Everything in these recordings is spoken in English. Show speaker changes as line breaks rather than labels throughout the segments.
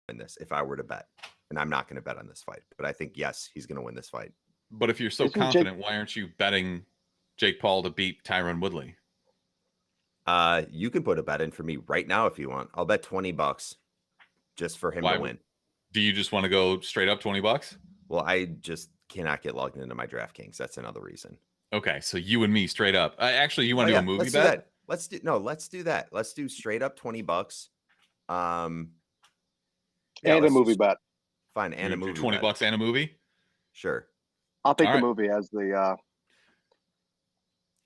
win this if I were to bet. And I'm not going to bet on this fight. But I think, yes, he's going to win this fight.
But if you're so confident, why aren't you betting Jake Paul to beat Tyron Woodley?
You can put a bet in for me right now if you want. I'll bet $20 just for him to win.
Do you just want to go straight up $20?
Well, I just cannot get logged into my DraftKings. That's another reason.
Okay, so you and me straight up. Actually, you want to do a movie
bet?
Bet?
Let's do that. Let's do straight up $20.
And a movie bet.
Fine, and a movie.
$20 and a movie.
Sure.
I'll pick the movie as the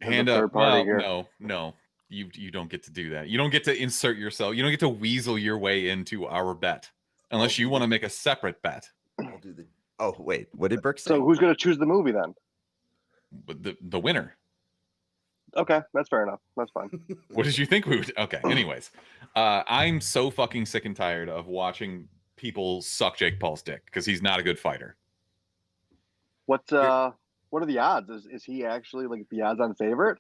hand up. Well, no. You don't get to do that. You don't get to insert yourself. You don't get to weasel your way into our bet unless you want to make a separate bet.
I'll do the. Oh wait, what did Burke say?
So who's going to choose the movie then?
The winner.
Okay, that's fair enough. That's fine.
What did you think we would? Okay. Anyways, I'm so fucking sick and tired of watching people suck Jake Paul's dick because he's not a good fighter.
What are the odds? Is he actually like the odds-on favorite?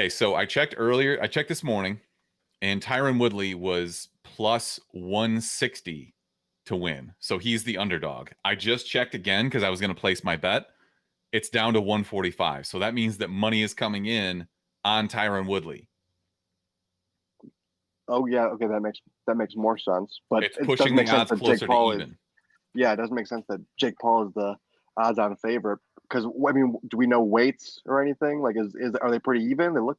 So I checked earlier. I checked this morning, and Tyron Woodley was plus 160 to win. So he's the underdog. I just checked again because I was going to place my bet. It's down to 145. So that means that money is coming in on Tyron Woodley.
Oh yeah, okay, that makes more sense. But
it's pushing the odds closer to even.
It doesn't make sense that Jake Paul is the odds-on favorite because I mean, do we know weights or anything? Like, are they pretty even? They look.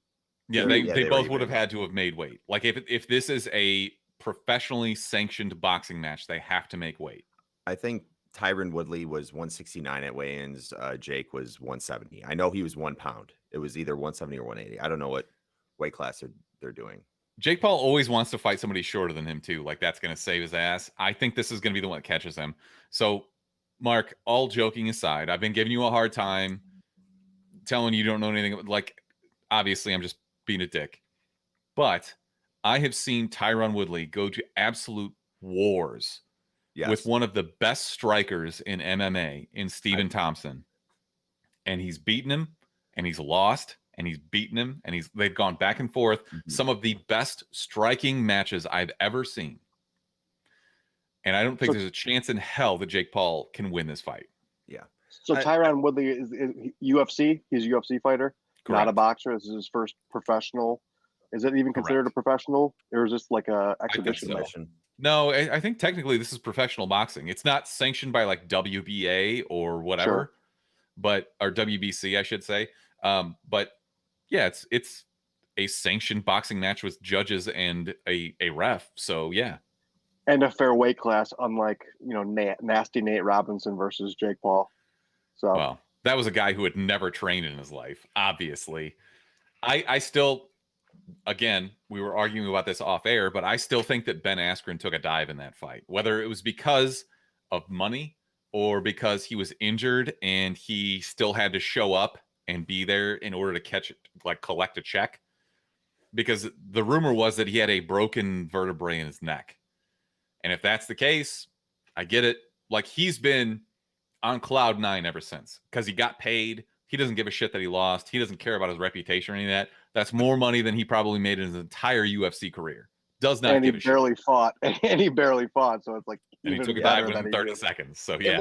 Yeah, they both would have had to have made weight. Like if this is a professionally sanctioned boxing match, they have to make weight.
I think Tyron Woodley was 169 at weigh-ins. Jake was 170. I know he was 1 pound. It was either 170 or 180. I don't know what weight class they're doing.
Jake Paul always wants to fight somebody shorter than him too. Like that's going to save his ass. I think this is going to be the one that catches him. So, Mark, all joking aside, I've been giving you a hard time, telling you don't know anything. Like, obviously, I'm just being a dick. But I have seen Tyron Woodley go to absolute wars with one of the best strikers in MMA in Stephen Thompson. And he's beaten him, and he's lost, and he's beaten him, and they've gone back and forth. Mm-hmm. Some of the best striking matches I've ever seen. And I don't think there's a chance in hell that Jake Paul can win this fight.
Yeah.
So Tyron Woodley is UFC. He's a UFC fighter, correct. Not a boxer. This is his first professional. Is it even considered a professional, or is this like a exhibition match?
No, I think technically this is professional boxing. It's not sanctioned by like WBA or whatever, or WBC, I should say. But yeah, it's a sanctioned boxing match with judges and a ref. So yeah.
And a fair weight class, unlike, nasty Nate Robinson versus Jake Paul. So,
well, that was a guy who had never trained in his life, obviously. I still, again, we were arguing about this off air, but I still think that Ben Askren took a dive in that fight, whether it was because of money or because he was injured and he still had to show up and be there in order to collect a check. Because the rumor was that he had a broken vertebrae in his neck. And if that's the case, I get it. Like, he's been on cloud 9 ever since because he got paid. He doesn't give a shit that he lost. He doesn't care about his reputation or any of that. That's more money than he probably made in his entire UFC career. Does not give a shit.
And he barely fought. So it's like,
and he took a dive within 30 seconds. So yeah,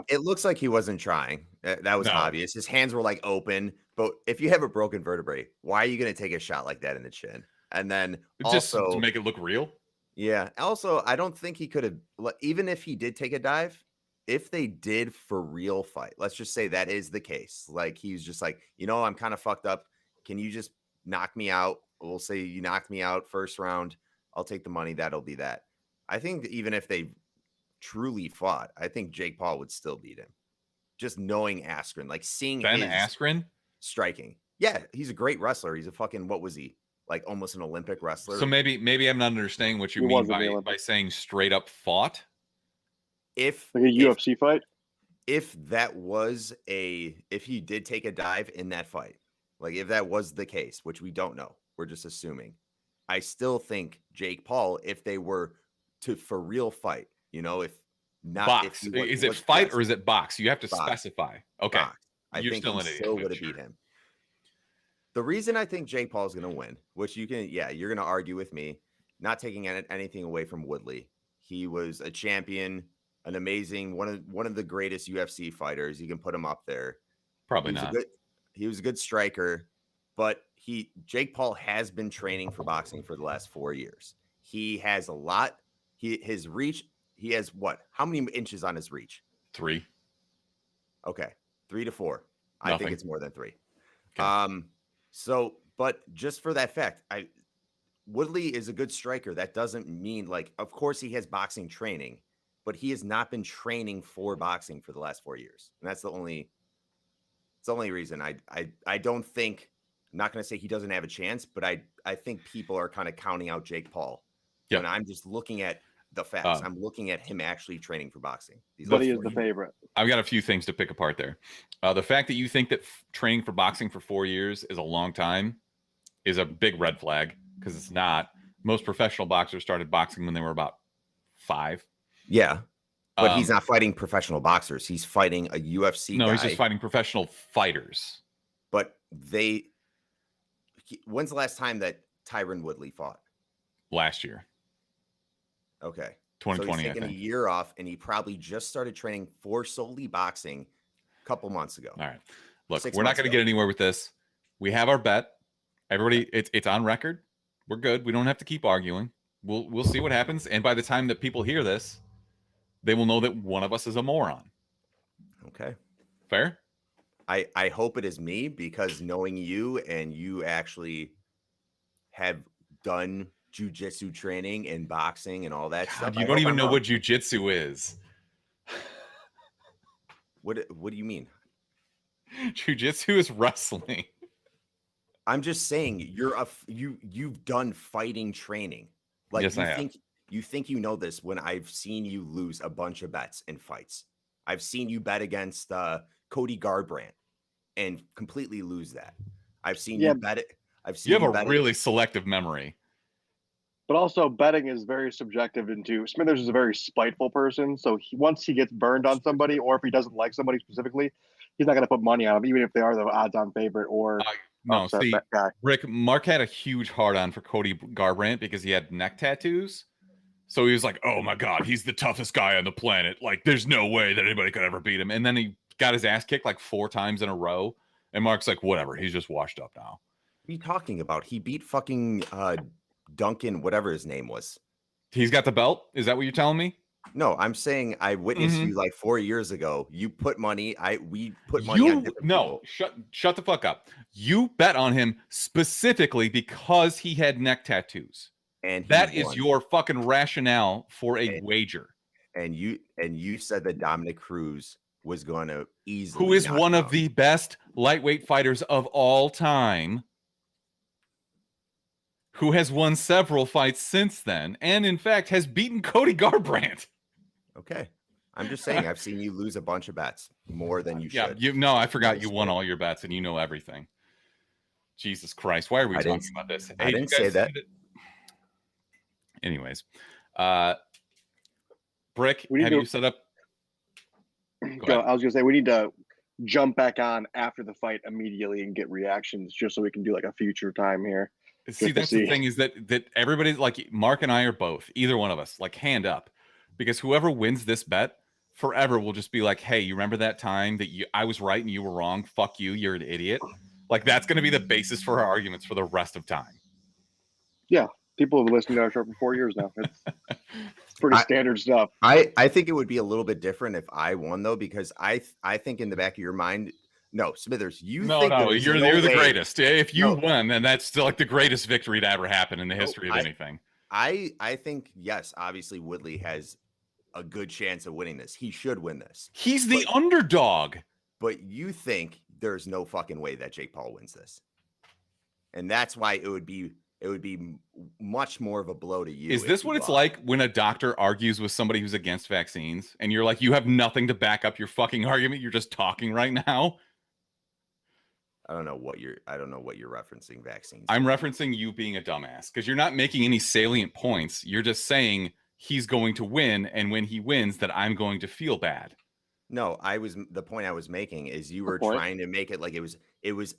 it looks like he wasn't trying. That was obvious. His hands were like open. But if you have a broken vertebrae, why are you going to take a shot like that in the chin? And then
just to make it look real.
Yeah. Also, I don't think he could have, even if he did take a dive, if they did for real fight, let's just say that is the case. Like, he's just like, I'm kind of fucked up. Can you just knock me out? We'll say you knocked me out first round. I'll take the money. That'll be that. I think that even if they truly fought, I think Jake Paul would still beat him. Just knowing Askren, like seeing
Ben Askren
striking. Yeah. He's a great wrestler. He's a fucking, what was he? Like almost an Olympic wrestler.
So maybe I'm not understanding what you mean by saying straight up fought.
Like a UFC fight?
If he did take a dive in that fight, like if that was the case, which we don't know, we're just assuming. I still think Jake Paul, if they were to for real fight, if not
box. Is it fight or is it box? You have to specify. Okay.
Box. I think he still would have beat him. The reason I think Jake Paul is going to win, which you're going to argue with me, not taking anything away from Woodley. He was a champion, an amazing one of the greatest UFC fighters. You can put him up there.
Probably not.
He was a good striker, but Jake Paul has been training for boxing for the last 4 years. He has a lot. His reach, he has what? How many inches on his reach?
3.
Okay. 3 to 4.
Nothing.
I think it's more than 3.
Okay.
So, but just for that fact, Woodley is a good striker. That doesn't mean like, of course he has boxing training, but he has not been training for boxing for the last 4 years. And that's the only reason I don't think, I'm not going to say he doesn't have a chance, but I think people are kind of counting out Jake Paul.
Yep.
And I'm just looking at the facts. I'm looking at him actually training for boxing.
But he is the favorite.
I've got a few things to pick apart there. The fact that you think that training for boxing for 4 years is a long time is a big red flag, because it's not. Most professional boxers started boxing when they were about 5.
Yeah. But he's not fighting professional boxers. He's fighting a UFC guy.
He's just fighting professional fighters.
But when's the last time that Tyron Woodley fought?
Last year.
Okay.
2020,
so he's taking
I think.
a year off, and he probably just started training for solely boxing a couple months ago.
All right. Look, we're not going to get anywhere with this. We have our bet. Everybody, it's on record. We're good. We don't have to keep arguing. We'll see what happens. And by the time that people hear this, they will know that one of us is a moron.
Okay.
Fair?
I hope it is me, because knowing you, and you actually have done jiu-jitsu training and boxing and all that stuff.
You don't even know what jiu-jitsu is.
What do you mean?
Jiu-jitsu is wrestling.
I'm just saying you've done fighting training. Like,
yes, I have.
You think you know this when I've seen you lose a bunch of bets in fights. I've seen you bet against Cody Garbrandt and completely lose that. I've seen you bet it.
You have a really selective memory.
But also, betting is very subjective. Smithers is a very spiteful person. So once he gets burned on somebody, or if he doesn't like somebody specifically, he's not going to put money on them, even if they are the odds-on favorite or
that guy. Rick, Mark had a huge hard-on for Cody Garbrandt because he had neck tattoos. So he was like, oh my God, he's the toughest guy on the planet. Like, there's no way that anybody could ever beat him. And then he got his ass kicked like 4 times in a row. And Mark's like, whatever, he's just washed up now.
What are you talking about? He beat fucking Duncan, whatever his name was.
He's got the belt? Is that what you're telling me?
No, I'm saying I witnessed you like 4 years ago. You put money. We put money on different people.
Shut the fuck up. You bet on him specifically because he had neck tattoos. And that is your fucking rationale for a wager.
And you said that Dominic Cruz was going to easily,
who is one of the best lightweight fighters of all time, who has won several fights since then, and in fact has beaten Cody Garbrandt.
Okay. I'm just saying, I've seen you lose a bunch of bets, more than you should.
Yeah, I forgot you won all your bets and you know everything. Jesus Christ. Why are we talking about this?
I didn't say that.
Anyways, Brick, have you set up?
I was gonna say we need to jump back on after the fight immediately and get reactions, just so we can do like a future time here.
See, that's the thing, is that everybody, like Mark and I are both, either one of us, like hand up, because whoever wins this bet forever will just be like, hey, you remember that time that I was right and you were wrong? Fuck you, you're an idiot. Like, that's going to be the basis for our arguments for the rest of time.
Yeah. People have been listening to our show for 4 years now. It's pretty standard stuff.
I think it would be a little bit different if I won, though, because I think in the back of your mind, no, Smithers, you're
the greatest. If you won, then that's still like the greatest victory to ever happen in the history of anything.
I think, yes, obviously Woodley has a good chance of winning this. He should win this.
He's the underdog.
But you think there's no fucking way that Jake Paul wins this. And that's why it would be much more of a blow to you.
Is this what it's like when a doctor argues with somebody who's against vaccines and you're like, you have nothing to back up your fucking argument, you're just talking right now?
I don't know what you're referencing vaccines.
I'm referencing you being a dumbass because you're not making any salient points. You're just saying he's going to win, and when he wins that I'm going to feel bad.
No, the point I was making is you were trying to make it like it was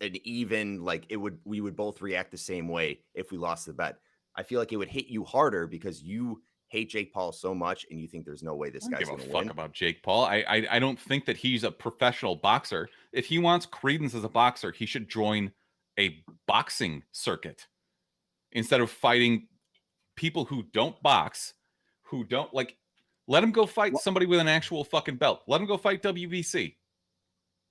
an even, like we would both react the same way if we lost the bet. I feel like it would hit you harder because you hate Jake Paul so much and you think there's no way this
I don't
guy's
give a
going to
fuck
win.
about Jake Paul. I don't think that he's a professional boxer. If he wants credence as a boxer, he should join a boxing circuit instead of fighting people who don't box, who don't like. Let him go fight somebody with an actual fucking belt. Let him go fight WBC.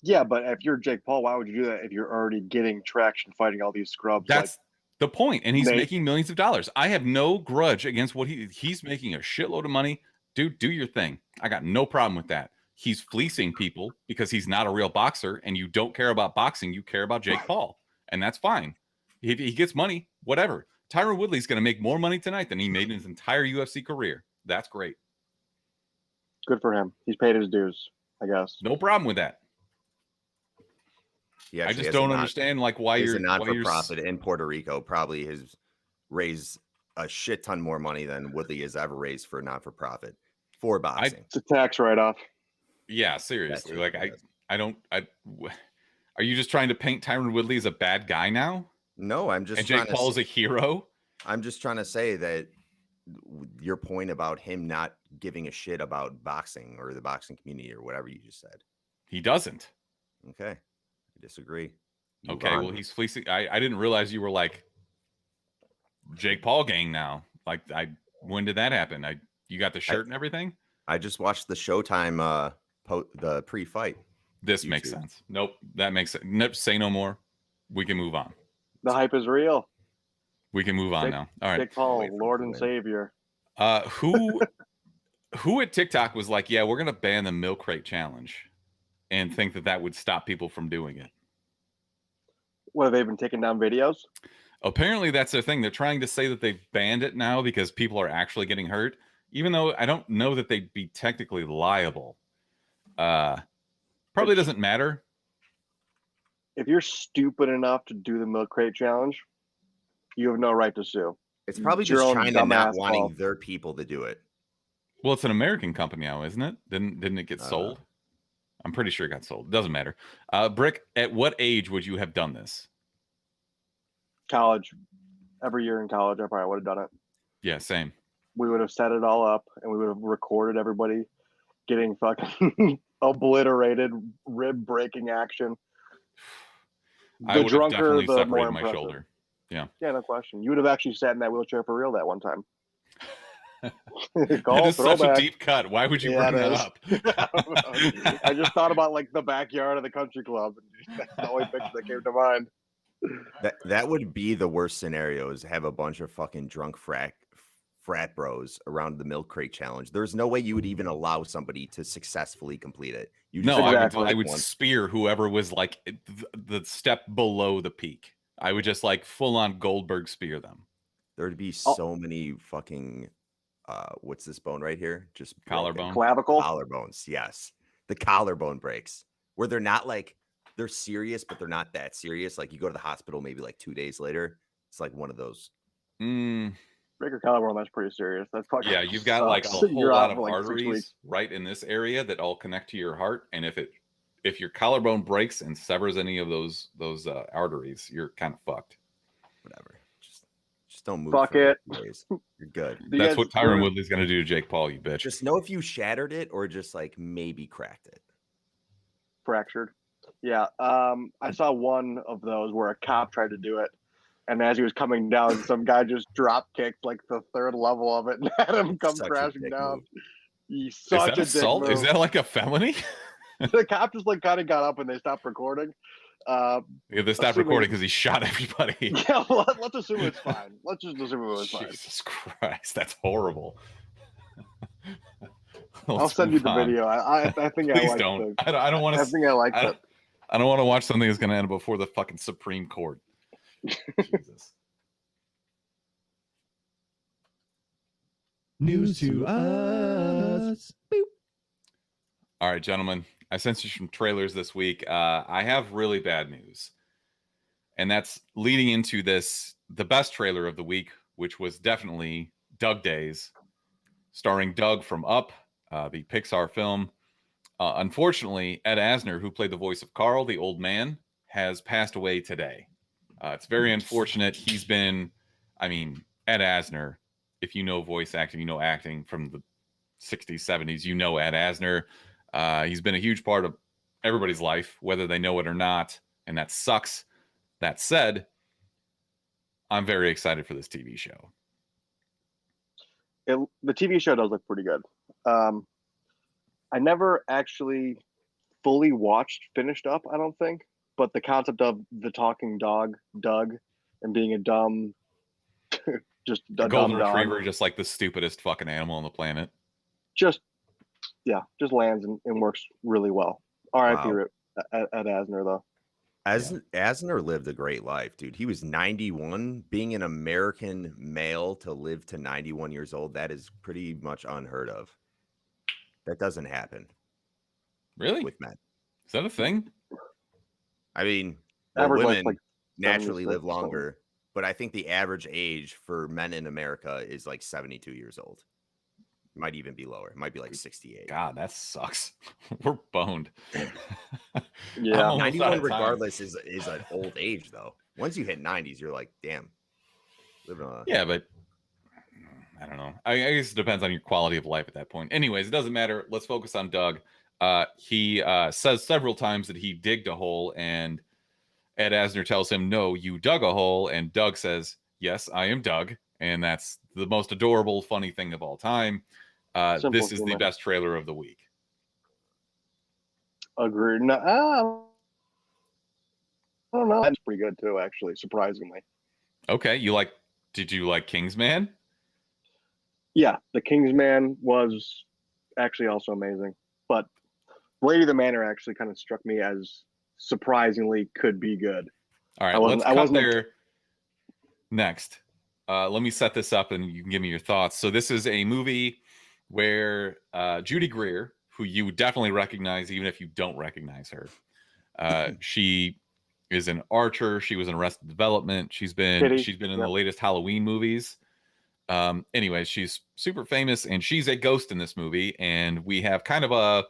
Yeah, but if you're Jake Paul, why would you do that if you're already getting traction fighting all these scrubs?
That's the point, and he's
Nate.
making millions of dollars. I have no grudge against what he's making a shitload of money. Dude, do your thing. I got no problem with that. He's fleecing people because he's not a real boxer, and you don't care about boxing. You care about Jake Paul, and that's fine. If he gets money, whatever. Tyron Woodley's going to make more money tonight than he made in his entire UFC career. That's great.
Good for him. He's paid his dues, I guess.
No problem with that. I just don't understand like why
you're
you're
a non-for-profit in Puerto Rico. Probably has raised a shit ton more money than Woodley has ever raised for a non-for-profit for boxing.
It's a tax write-off.
Yeah, seriously. Like I don't. Are you just trying to paint Tyron Woodley as a bad guy now?
No, I'm just.
And Jake Paul is a hero.
I'm just trying to say that your point about him not giving a shit about boxing or the boxing community or whatever you just said.
He doesn't.
Okay. I disagree.
Okay, well, he's fleecing. I didn't realize you were like Jake Paul gang now. Like, when did that happen? You got the shirt and everything?
I just watched the Showtime the pre-fight.
This makes sense. Nope, that makes sense. Nope, say no more. We can move on.
The hype is real.
We can move on now. All right.
Jake Paul, Lord and Savior.
Who at TikTok was like, yeah, we're gonna ban the milk crate challenge, and think that would stop people from doing it?
What, have they been taking down videos?
Apparently that's their thing. They're trying to say that they've banned it now because people are actually getting hurt, even though I don't know that they'd be technically liable. Probably doesn't matter.
If you're stupid enough to do the milk crate challenge, you have no right to sue.
It's probably just China not wanting their people to do it.
Well, it's an American company now, isn't it? Didn't it get sold? I'm pretty sure it got sold. It doesn't matter. Brick, at what age would you have done this?
College. Every year in college, I probably would have done it.
Yeah, same.
We would have set it all up, and we would have recorded everybody getting fucking obliterated, rib-breaking action.
I would have definitely separated my shoulder. Yeah.
Yeah, no question. You would have actually sat in that wheelchair for real that one time.
That is such a deep cut. Why would you bring that up?
I just thought about like the backyard of the country club. That's the only picture that came to mind.
That would be the worst scenario, is have a bunch of fucking drunk frat bros around the milk crate challenge. There's no way you would even allow somebody to successfully complete it.
I would spear whoever was like the step below the peak. I would just like full on Goldberg spear them.
There'd be so many fucking what's this bone right here? Just
collarbone.
Clavicle.
Collarbones, yes. The collarbone breaks. Where they're not like, they're serious, but they're not that serious. Like you go to the hospital maybe like 2 days later. It's like one of those.
Break your collarbone, that's pretty serious. That's fucking
you've got like a whole lot of arteries right in this area that all connect to your heart. And if your collarbone breaks and severs any of those arteries, you're kind of fucked.
Whatever. Just don't move.
Fuck it.
You're good.
That's what Tyron Woodley's going to do to Jake Paul, you bitch.
Just know if you shattered it or just like maybe cracked it.
Fractured. Yeah. I saw one of those where a cop tried to do it. And as he was coming down, some guy just drop kicked like the third level of it and had him come crashing down. He's such a dick move.
Is that like a felony?
The cop just like kind of got up and they stopped recording.
They stopped recording because he shot everybody.
Yeah, well, let's assume it's fine. Let's just assume it was fine.
Jesus Christ, that's horrible.
I'll send you the video. I think
Please don't. I don't want to.
I think I like it.
I don't want to watch something that's going to end before the fucking Supreme Court. Jesus.
News to us. Boop.
All right, gentlemen. I sent you some trailers this week. I have really bad news. And that's leading into the best trailer of the week, which was definitely Doug Days, starring Doug from Up, the Pixar film. Unfortunately, Ed Asner, who played the voice of Carl, the old man, has passed away today. It's very unfortunate. Ed Asner if you know voice acting, you know acting from the 60s, 70s, you know Ed Asner. He's been a huge part of everybody's life, whether they know it or not, and that sucks. That said, I'm very excited for this TV show.
The TV show does look pretty good. I never actually fully finished up, I don't think, but the concept of the talking dog, Doug, and being a dumb, just a
golden
dumb
retriever,
dog,
just like the stupidest fucking animal on the planet.
just lands and works really well. R.I.P.
Wow.
Ed Asner, though.
Asner lived a great life, dude. He was 91. Being an American male to live to 91 years old, that is pretty much unheard of. That doesn't happen
Really?
with men.
Is that a thing?
I mean,
Average life's
women
like
naturally
76
live longer, but I think the average age for men in America is like 72 years old. Might even be lower. It might be like 68.
God, that sucks. We're boned.
Yeah.
I'm almost out
91
of time.
regardless is an old age though. Once you hit 90s, you're like, damn. Living on
Yeah, but I don't know. I guess it depends on your quality of life at that point. Anyways, it doesn't matter. Let's focus on Doug. He says several times that he digged a hole, and Ed Asner tells him, "No, you dug a hole." And Doug says, "Yes, I am Doug." And that's the most adorable, funny thing of all time. This is the
humor.
best trailer of the week.
Agreed. No, I don't know. That's pretty good too, actually, surprisingly.
Okay, did you like Kingsman?
Yeah, the Kingsman was actually also amazing, but Lady of the Manor actually kind of struck me as surprisingly could be good.
All right, let's cut there next. Let me set this up and you can give me your thoughts. So this is a movie where Judy Greer, who you definitely recognize even if you don't recognize her, she is an archer. She was in Arrested Development. She's been in the latest Halloween movies. Anyway, she's super famous and she's a ghost in this movie. And we have kind of a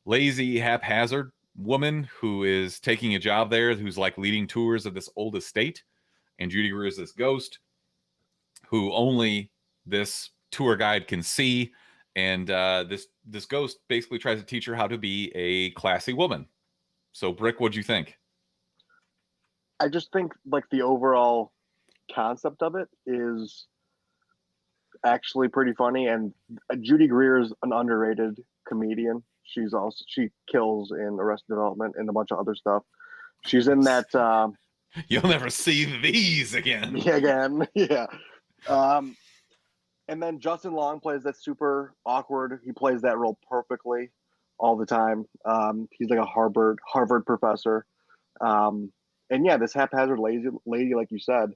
lazy, haphazard woman who is taking a job there, who's like leading tours of this old estate. And Judy Greer is this ghost who only this tour guide can see. And this ghost basically tries to teach her how to be a classy woman. So, Brick, what'd you think?
I just think like the overall concept of it is actually pretty funny, and Judy Greer is an underrated comedian. She kills in Arrested Development and a bunch of other stuff. She's in that
You'll never see these again.
Yeah. And then Justin Long plays that super awkward. He plays that role perfectly all the time. He's like a Harvard professor. And yeah, this haphazard lady, like you said,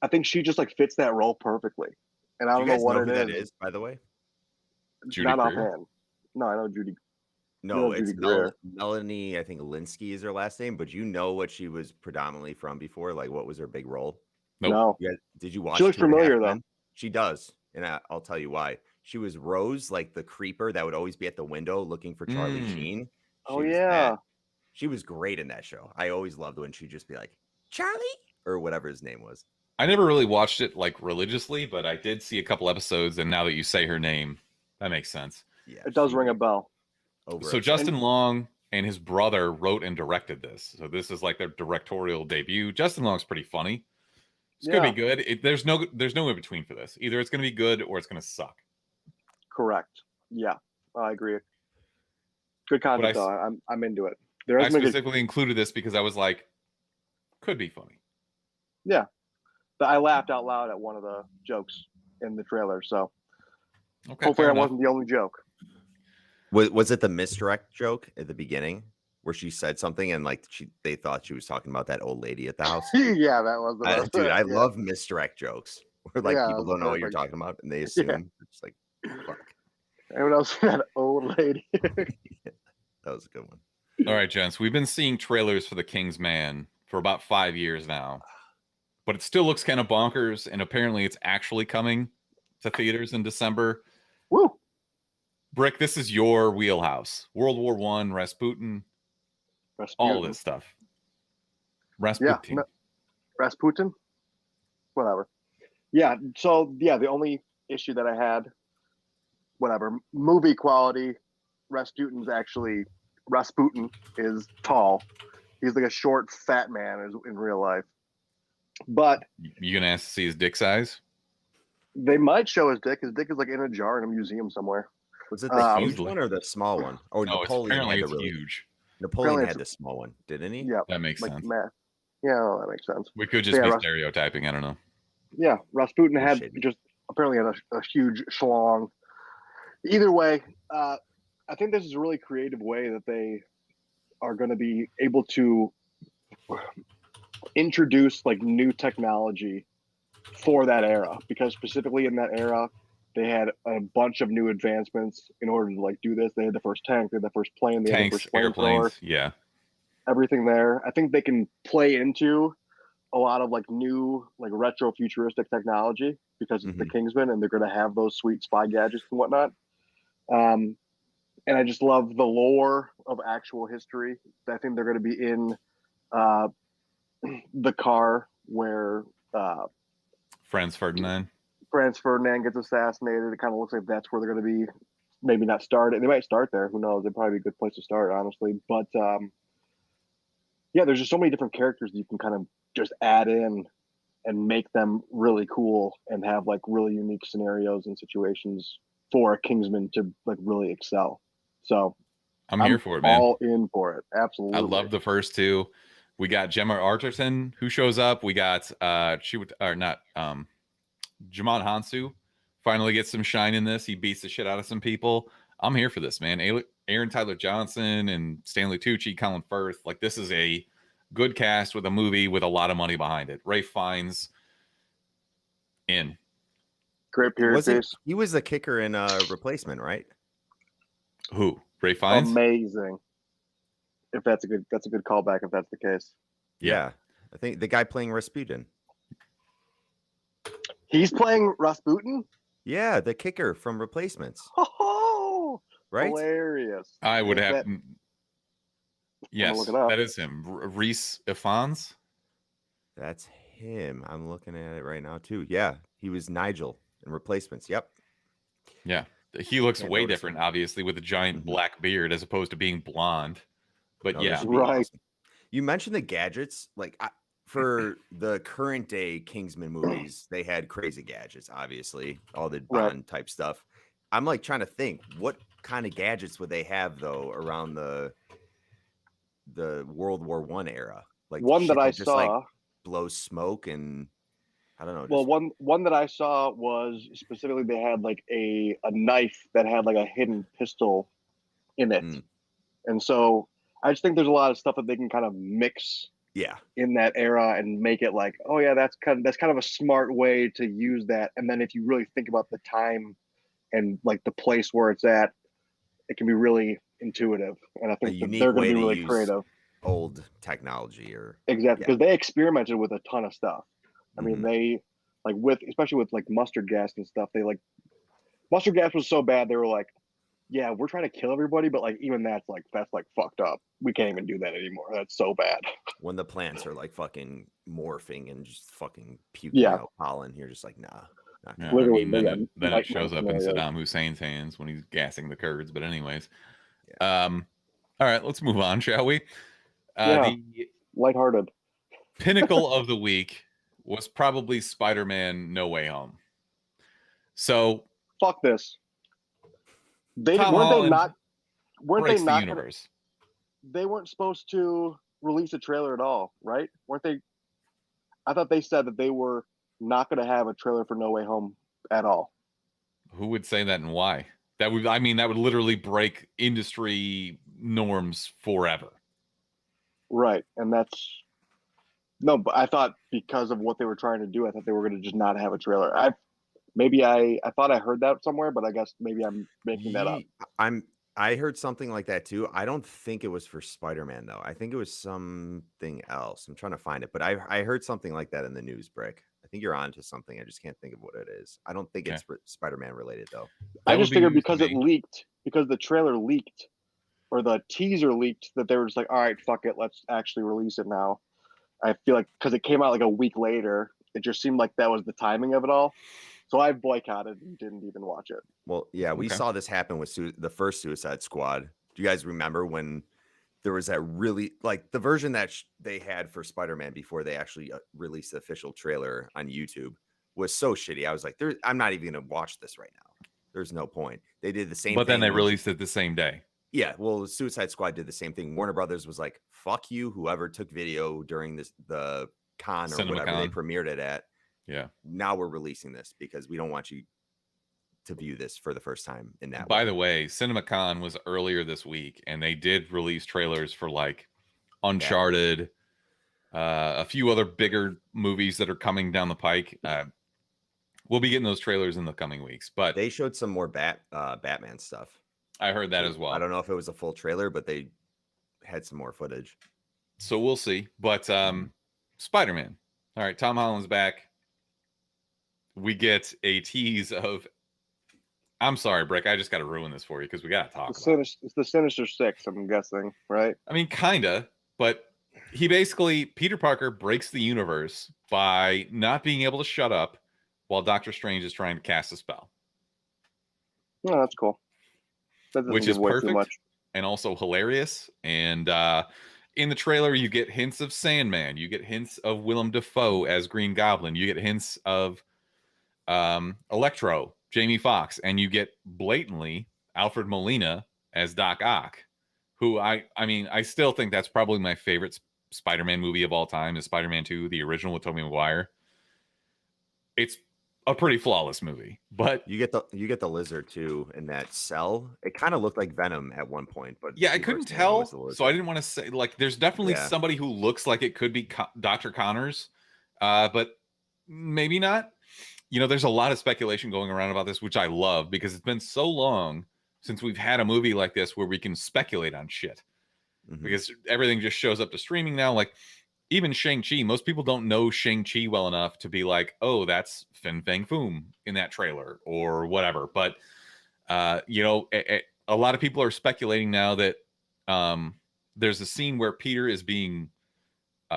I think she just like fits that role perfectly. And I don't know what
who that is, by the way.
Judy
Not
Greer?
offhand. No, I know Judy.
No, it's
Judy Greer.
Melanie. I think Linsky is her last name. But you know what she was predominantly from before? Like, what was her big role?
Nope.
No.
Yeah, did you watch?
She looks
2.5
familiar though.
Men? She does, and I'll tell you why. She was Rose, like the creeper that would always be at the window looking for Charlie Sheen.
Oh yeah.
She was great in that show. I always loved when she'd just be like, Charlie, or whatever his name was.
I never really watched it like religiously, but I did see a couple episodes, and now that you say her name, that makes sense.
Yeah,
It does ring a bell.
So Justin Long and his brother wrote and directed this. So this is like their directorial debut. Justin Long's pretty funny. It's gonna be good. There's no in between for this. Either it's gonna be good or it's gonna suck.
Correct. Yeah, I agree. Good concept though. I'm into it.
I specifically included this because I was like, could be funny.
Yeah, but I laughed out loud at one of the jokes in the trailer. So hopefully that wasn't the only joke.
Was it the misdirect joke at the beginning where she said something and like they thought she was talking about that old lady at the house?
Yeah, that was the best.
Dude, I love misdirect jokes where like people don't know what you're
perfect.
talking about and they assume it's like, fuck.
Anyone else that old lady?
That was a good one.
All right, gents, we've been seeing trailers for The King's Man for about 5 years now, but it still looks kind of bonkers, and apparently it's actually coming to theaters in December.
Woo!
Brick, this is your wheelhouse. World War I, Rasputin, all of this stuff. Rasputin.
Yeah, Rasputin? Whatever. Yeah. So yeah, the only issue that I had, whatever, movie quality. Rasputin is tall. He's like a short, fat man in real life. But
You gonna ask to see his dick size?
they might show his dick. His dick is like in a jar in a museum somewhere.
Was it the huge
Supposedly.
one or the small one? Oh,
No, it's
Napoleon
apparently
had the
it's
really
huge.
Napoleon
Apparently
had
it's-
the small one, didn't he?
Yeah,
That makes
like
sense.
math. Yeah, well, that makes sense.
We could just
Yeah,
be
Ras-
stereotyping. I don't know.
Yeah, Rasputin had
Bullshit.
just apparently had a huge schlong. Either way, I think this is a really creative way that they are going to be able to introduce like new technology for that era, because specifically in that era they had a bunch of new advancements in order to like do this. They had the first tank, they had the first plane, they had the
Tanks,
first flamethrower,
airplanes. Yeah.
everything there. I think they can play into a lot of like new like retro futuristic technology because it's the Kingsman and they're going to have those sweet spy gadgets and whatnot. And I just love the lore of actual history. I think they're going to be in uh, the car where
Franz Ferdinand.
Franz Ferdinand gets assassinated. It kind of looks like that's where they're going to be. Maybe not start it. They might start there. Who knows? It'd probably be a good place to start, honestly. But yeah, there's just so many different characters that you can kind of just add in and make them really cool and have like really unique scenarios and situations for a Kingsman to like really excel. So
I'm here for it, man.
All in for it. Absolutely.
I love the first two. We got Gemma Arterton who shows up. We got Jamon Hansu finally gets some shine in this. He beats the shit out of some people. I'm here for this, man. Aaron Tyler Johnson and Stanley Tucci, Colin Firth. Like, this is a good cast with a movie with a lot of money behind it. Ray Fiennes in.
Great period piece.
He was the kicker in Replacement, right?
Who? Ray Fiennes?
Amazing. If that's a good callback. If that's the case.
Yeah. I think the guy playing Rasputin.
He's playing Rasputin.
Yeah, the kicker from Replacements.
Oh,
right?
Hilarious.
I would have.
That,
yes,
look it up.
that is him. Reese Ifans.
That's him. I'm looking at it right now too. Yeah, he was Nigel in Replacements. Yep.
Yeah, he looks
Can't
way
notice
different,
him.
obviously, with a giant black beard as opposed to being blonde. But
No,
yeah,
this would be
Right.
awesome. You mentioned the gadgets. Like, for the current day Kingsman movies, they had crazy gadgets, obviously, all the Bond type stuff. I'm like trying to think, what kind of gadgets would they have though around the World War I era? Like
one that I
just
saw
like blows smoke and I don't know.
Well,
Just,
one that I saw was specifically they had like a knife that had like a hidden pistol in it, and so I just think there's a lot of stuff that they can kind of mix
yeah,
in that era and make it like, oh yeah, that's kind of a smart way to use that. And then if you really think about the time and like the place where it's at, it can be really intuitive. And I
a
think that
unique
they're going
way
to be
to
really
use
creative.
old technology or
Exactly, because they experimented with a ton of stuff. I mean, they like especially with like mustard gas and stuff. They like mustard gas was so bad they were like, yeah, we're trying to kill everybody, but like even that's like fucked up. We can't even do that anymore. That's so bad.
when the plants are like fucking morphing and just fucking puking out pollen, you're just like, nah.
Yeah, I mean, then it shows up in Saddam Hussein's hands when he's gassing the Kurds. But anyways, all right, let's move on, shall we? The
lighthearted
pinnacle of the week was probably Spider-Man: No Way Home. So
fuck this. They
Tom
weren't
Holland
they not
breaks the universe.
They weren't supposed to release a trailer at all, right? Weren't they? I thought they said that they were not going to have a trailer for No Way Home at all.
Who would say that and why? That would literally break industry norms forever.
Right. And that's no, but I thought because of what they were trying to do, I thought they were going to just not have a trailer. I thought I heard that somewhere, but I guess maybe I'm making that up.
I heard something like that too. I don't think it was for Spider-Man though. I think it was something else. I'm trying to find it, but I heard something like that in the news, Brick. I think you're on to something. I just can't think of what it is. I don't think it's Spider-Man related though.
I just figured because it leaked, because the trailer leaked or the teaser leaked, that they were just like, all right, fuck it, let's actually release it now. I feel like because it came out like a week later, It just seemed like that was the timing of it all. So I boycotted and didn't even watch it.
Well, yeah, we
Okay.
saw this happen with the first Suicide Squad. Do you guys remember when there was that really like the version that they had for Spider-Man before they actually released the official trailer on YouTube was so shitty. I was like, I'm not even gonna watch this right now. There's no point. They did the same
But then
thing.
they released it the same day.
Yeah, well, Suicide Squad did the same thing. Warner Brothers was like, "Fuck you, whoever took video during the con or whatever they
CinemaCon.
premiered it at.
Yeah.
Now we're releasing this because we don't want you to view this for the first time in that
By
way."
the way, CinemaCon was earlier this week, and they did release trailers for like Uncharted, a few other bigger movies that are coming down the pike. We'll be getting those trailers in the coming weeks, but
They showed some more Batman stuff.
I heard that as well.
I don't know if it was a full trailer, but they had some more footage.
So we'll see. But Spider-Man. All right, Tom Holland's back. We get a tease of. I'm sorry, Brick. I just got to ruin this for you because we got to talk about it.
It's the Sinister Six, I'm guessing, right?
I mean, kinda, but he basically Peter Parker breaks the universe by not being able to shut up while Doctor Strange is trying to cast a spell,
No, that's cool. That doesn't
which
give
is
away too
perfect
much.
and also hilarious. And in the trailer, you get hints of Sandman, you get hints of Willem Dafoe as Green Goblin, you get hints of Electro, Jamie Foxx, and you get blatantly Alfred Molina as Doc Ock, who I mean, I still think that's probably my favorite Spider-Man movie of all time is Spider-Man 2, the original with Tobey Maguire. It's a pretty flawless movie, but
You get the lizard too in that cell. It kind of looked like Venom at one point, but
yeah, I
people are
couldn't
saying it was
tell,
the lizard.
so I didn't want to say like there's definitely
Yeah.
somebody who looks like it could be Dr. Connors, but maybe not. You know, there's a lot of speculation going around about this, which I love because it's been so long since we've had a movie like this where we can speculate on shit.
Mhm.
Because everything just shows up to streaming now. Like even Shang-Chi, most people don't know Shang-Chi well enough to be like, oh, that's Fin Fang Foom in that trailer or whatever. But, you know, a lot of people are speculating now that there's a scene where Peter is being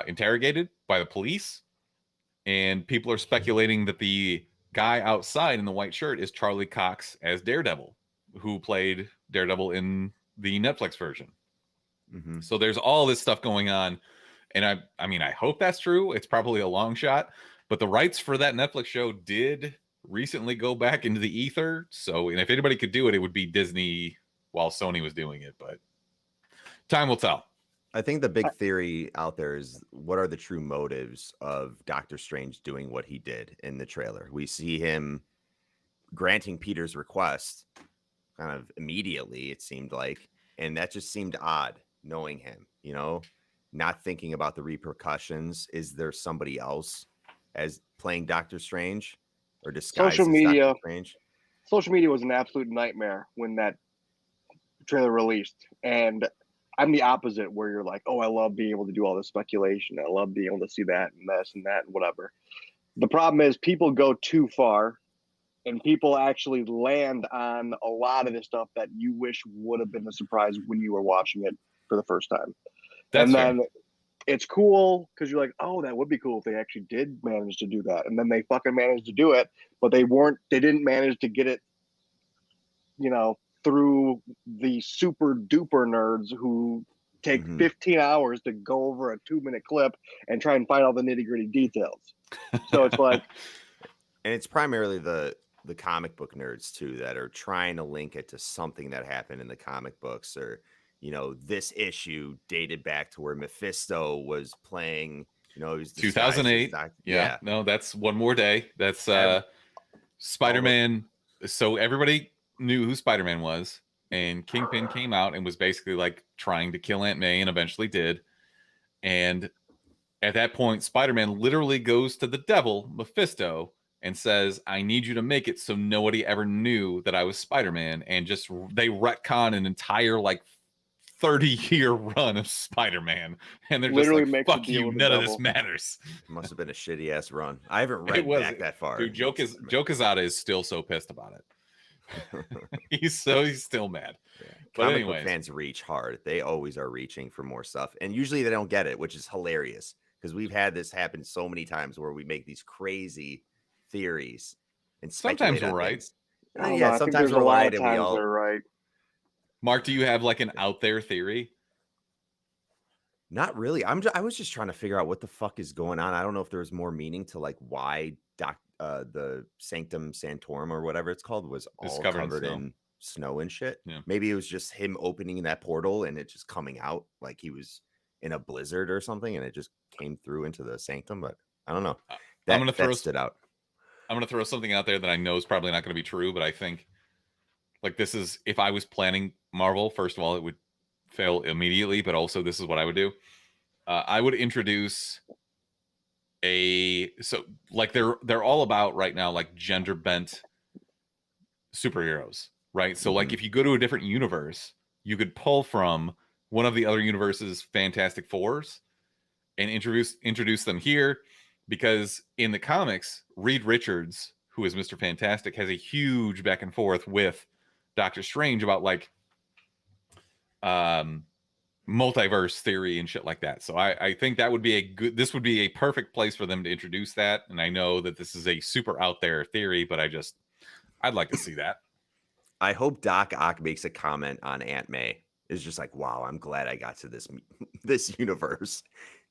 interrogated by the police. And people are speculating that the guy outside in the white shirt is Charlie Cox as Daredevil, who played Daredevil in the Netflix version.
Mhm.
So there's all this stuff going on. And I mean, I hope that's true. It's probably a long shot, but the rights for that Netflix show did recently go back into the ether. So, and if anybody could do it, it would be Disney while Sony was doing it, but time will tell.
I think the big theory out there is what are the true motives of Doctor Strange doing what he did in the trailer? We see him granting Peter's request kind of immediately, it seemed like, and that just seemed odd knowing him, you know, not thinking about the repercussions. Is there somebody else as playing Doctor Strange or disguised
Social
as
media.
Doctor Strange?
Social media was an absolute nightmare when that trailer released, and I'm the opposite, where you're like, oh, I love being able to do all this speculation. I love being able to see that and this and that and whatever. The problem is people go too far, and people actually land on a lot of the stuff that you wish would have been a surprise when you were watching it for the first time.
That's
and
fair.
then it's cool because you're like, oh, that would be cool if they actually did manage to do that. And then they fucking managed to do it, but they didn't manage to get it, you know, through the super duper nerds who take 15 hours to go over a 2-minute clip and try and find all the nitty gritty details. So it's like,
and it's primarily the comic book nerds too that are trying to link it to something that happened in the comic books, or you know, this issue dated back to where Mephisto was playing, you know, he was
2008. Yeah, no, that's one more day. That's Spider-Man. So everybody knew who Spider-Man was, and Kingpin came out and was basically like trying to kill Aunt May, and eventually did. And at that point, Spider-Man literally goes to the devil, Mephisto, and says, I need you to make it so nobody ever knew that I was Spider-Man. And just they retcon an entire like 30-year run of Spider-Man, and they're
literally
just like,
makes a
fuck
deal
you,
with the
none of this
devil.
matters.
Must have been a shitty ass run. I haven't read
It was
back that far.
Dude, Joe Quesada is still so pissed about it. he's still mad.
Yeah.
But
Comic book
anyways,
fans reach hard. They always are reaching for more stuff, and usually they don't get it, which is hilarious because we've had this happen so many times where we make these crazy theories and
Sometimes
speculate
we're
on
right.
things.
I don't know.
Yeah,
I think
sometimes
there's a
we're
lot
right
of
and we
times
all.
they're right.
Mark, do you have like an out there theory?
Not really. I was just trying to figure out what the fuck is going on. I don't know if there was more meaning to like why the Sanctum Santorum or whatever it's called was
It's
all
covered in
covered
snow.
in snow and shit.
Yeah.
Maybe it was just him opening that portal and it just coming out like he was in a blizzard or something and it just came through into the sanctum. But I don't know.
I'm gonna throw
That stood out.
I'm gonna throw something out there that I know is probably not gonna be true, but I think like this is if I was planning Marvel, first of all, it would fail immediately, but also this is what I would do. I would introduce so like they're all about right now like gender bent superheroes, right? So like if you go to a different universe, you could pull from one of the other universe's Fantastic Fours and introduce them here, because in the comics, Reed Richards, who is Mr. Fantastic, has a huge back and forth with Doctor Strange about like multiverse theory and shit like that. So I think that would be this would be a perfect place for them to introduce that. And I know that this is a super out there theory, but I'd like to see that.
I hope Doc Ock makes a comment on Aunt May. It's just like, wow, I'm glad I got to this universe.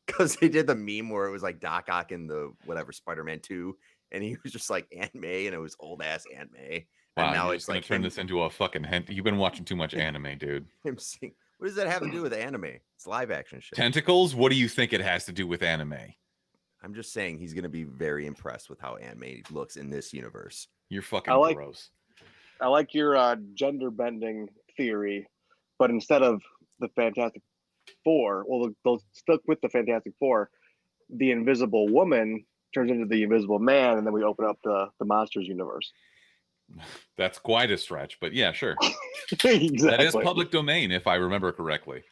Because they did the meme where it was like Doc Ock in the whatever Spider-Man 2, and he was just like Aunt May, and it was old ass Aunt May.
Wow,
and now
you're
it's
just gonna
like
turn this into a fucking You've been watching too much anime, dude.
him saying, what does that have to do with anime? It's live action shit.
Tentacles? What do you think it has to do with anime?
I'm just saying he's gonna be very impressed with how Aunt May looks in this universe.
You're fucking gross.
I like your gender bending theory, but instead of the Fantastic Four, well, they'll stick with the Fantastic Four. The Invisible Woman turns into the Invisible Man, and then we open up the Monsters universe.
That's quite a stretch, but yeah, sure.
Exactly.
That is public domain, if I remember correctly.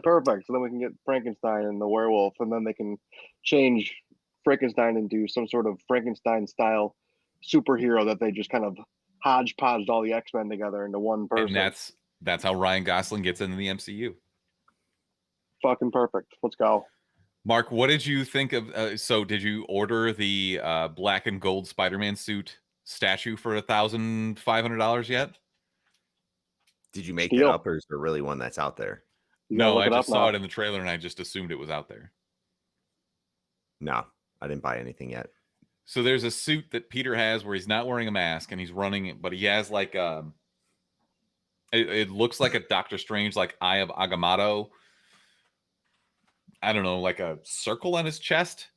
Perfect. So then we can get Frankenstein and the werewolf, and then they can change Frankenstein into some sort of Frankenstein-style superhero that they just kind of hodgepodged all the X-Men together into one person.
And that's how Ryan Gosling gets into the MCU.
Fucking perfect. Let's go.
Mark, what did you think of? So, did you order the black and gold Spider-Man suit statue for $1,500 yet?
Did you make it up, or is there really one that's out there?
No, I just saw it in the trailer, and I just assumed it was out there.
No, I didn't buy anything yet.
So there's a suit that Peter has where he's not wearing a mask and he's running, but he has like it looks like a Doctor Strange like Eye of Agamotto. I don't know, like a circle on his chest.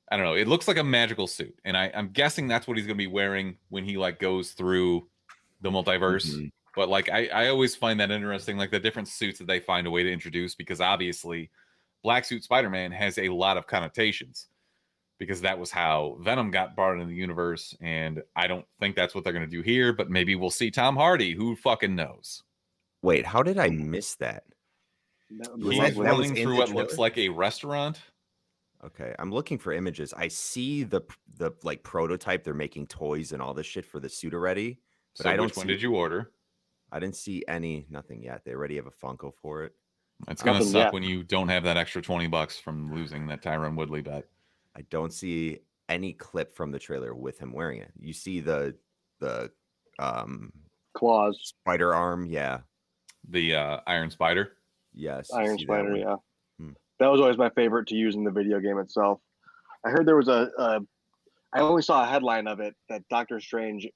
I don't know. It looks like a magical suit, and I'm guessing that's what he's gonna be wearing when he like goes through the multiverse. Mm-hmm. But like I always find that interesting, like the different suits that they find a way to introduce, because obviously Black Suit Spider-Man has a lot of connotations, because that was how Venom got brought into the universe, and I don't think that's what they're going to do here, but maybe we'll see Tom Hardy. Who fucking knows?
Wait, how did I miss that?
He's running through what looks like a restaurant.
Okay, I'm looking for images. I see the like prototype. They're making toys and all this shit for the suit already. But
so
I don't
which one did you order?
I didn't see nothing yet. They already have a Funko for it.
It's going to suck when you don't have that extra $20 from losing that Tyron Woodley bet.
I don't see any clip from the trailer with him wearing it. You see the
claws,
spider arm, yeah.
The Iron Spider.
Yes,
Iron Spider, yeah. That was always my favorite to use in the video game itself. I heard there was I only saw a headline of it that Doctor Strange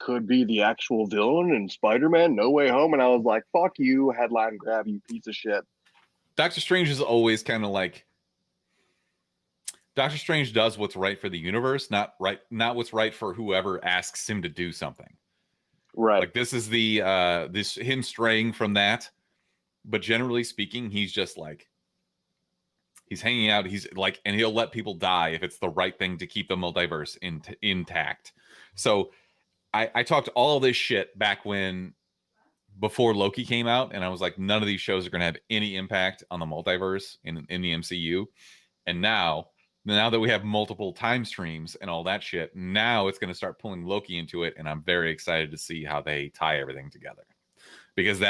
could be the actual villain in Spider-Man No Way Home, and I was like, fuck you, headline grab, you piece of shit.
Doctor Strange is always kind of like, Doctor Strange does what's right for the universe, not what's right for whoever asks him to do something.
Right.
Like this is the him straying from that, but generally speaking, he's just like, he's hanging out. He's like, and he'll let people die if it's the right thing to keep the multiverse intact. So I talked all of this shit back before Loki came out, and I was like, none of these shows are going to have any impact on the multiverse in the MCU. And now that we have multiple time streams and all that shit, now it's going to start pulling Loki into it, and I'm very excited to see how they tie everything together. Because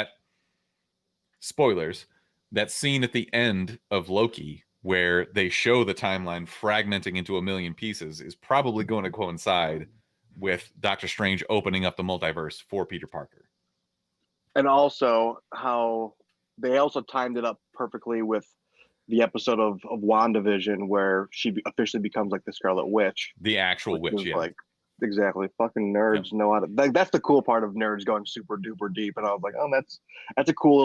spoilers, that scene at the end of Loki where they show the timeline fragmenting into a million pieces, is probably going to coincide with Doctor Strange opening up the multiverse for Peter Parker.
And also how they also timed it up perfectly with the episode of WandaVision where she officially becomes like the Scarlet Witch.
The actual
Which
witch,
is
yeah.
like exactly, fucking nerds know how to. That's the cool part of nerds going super duper deep. And I was like, oh, that's a cool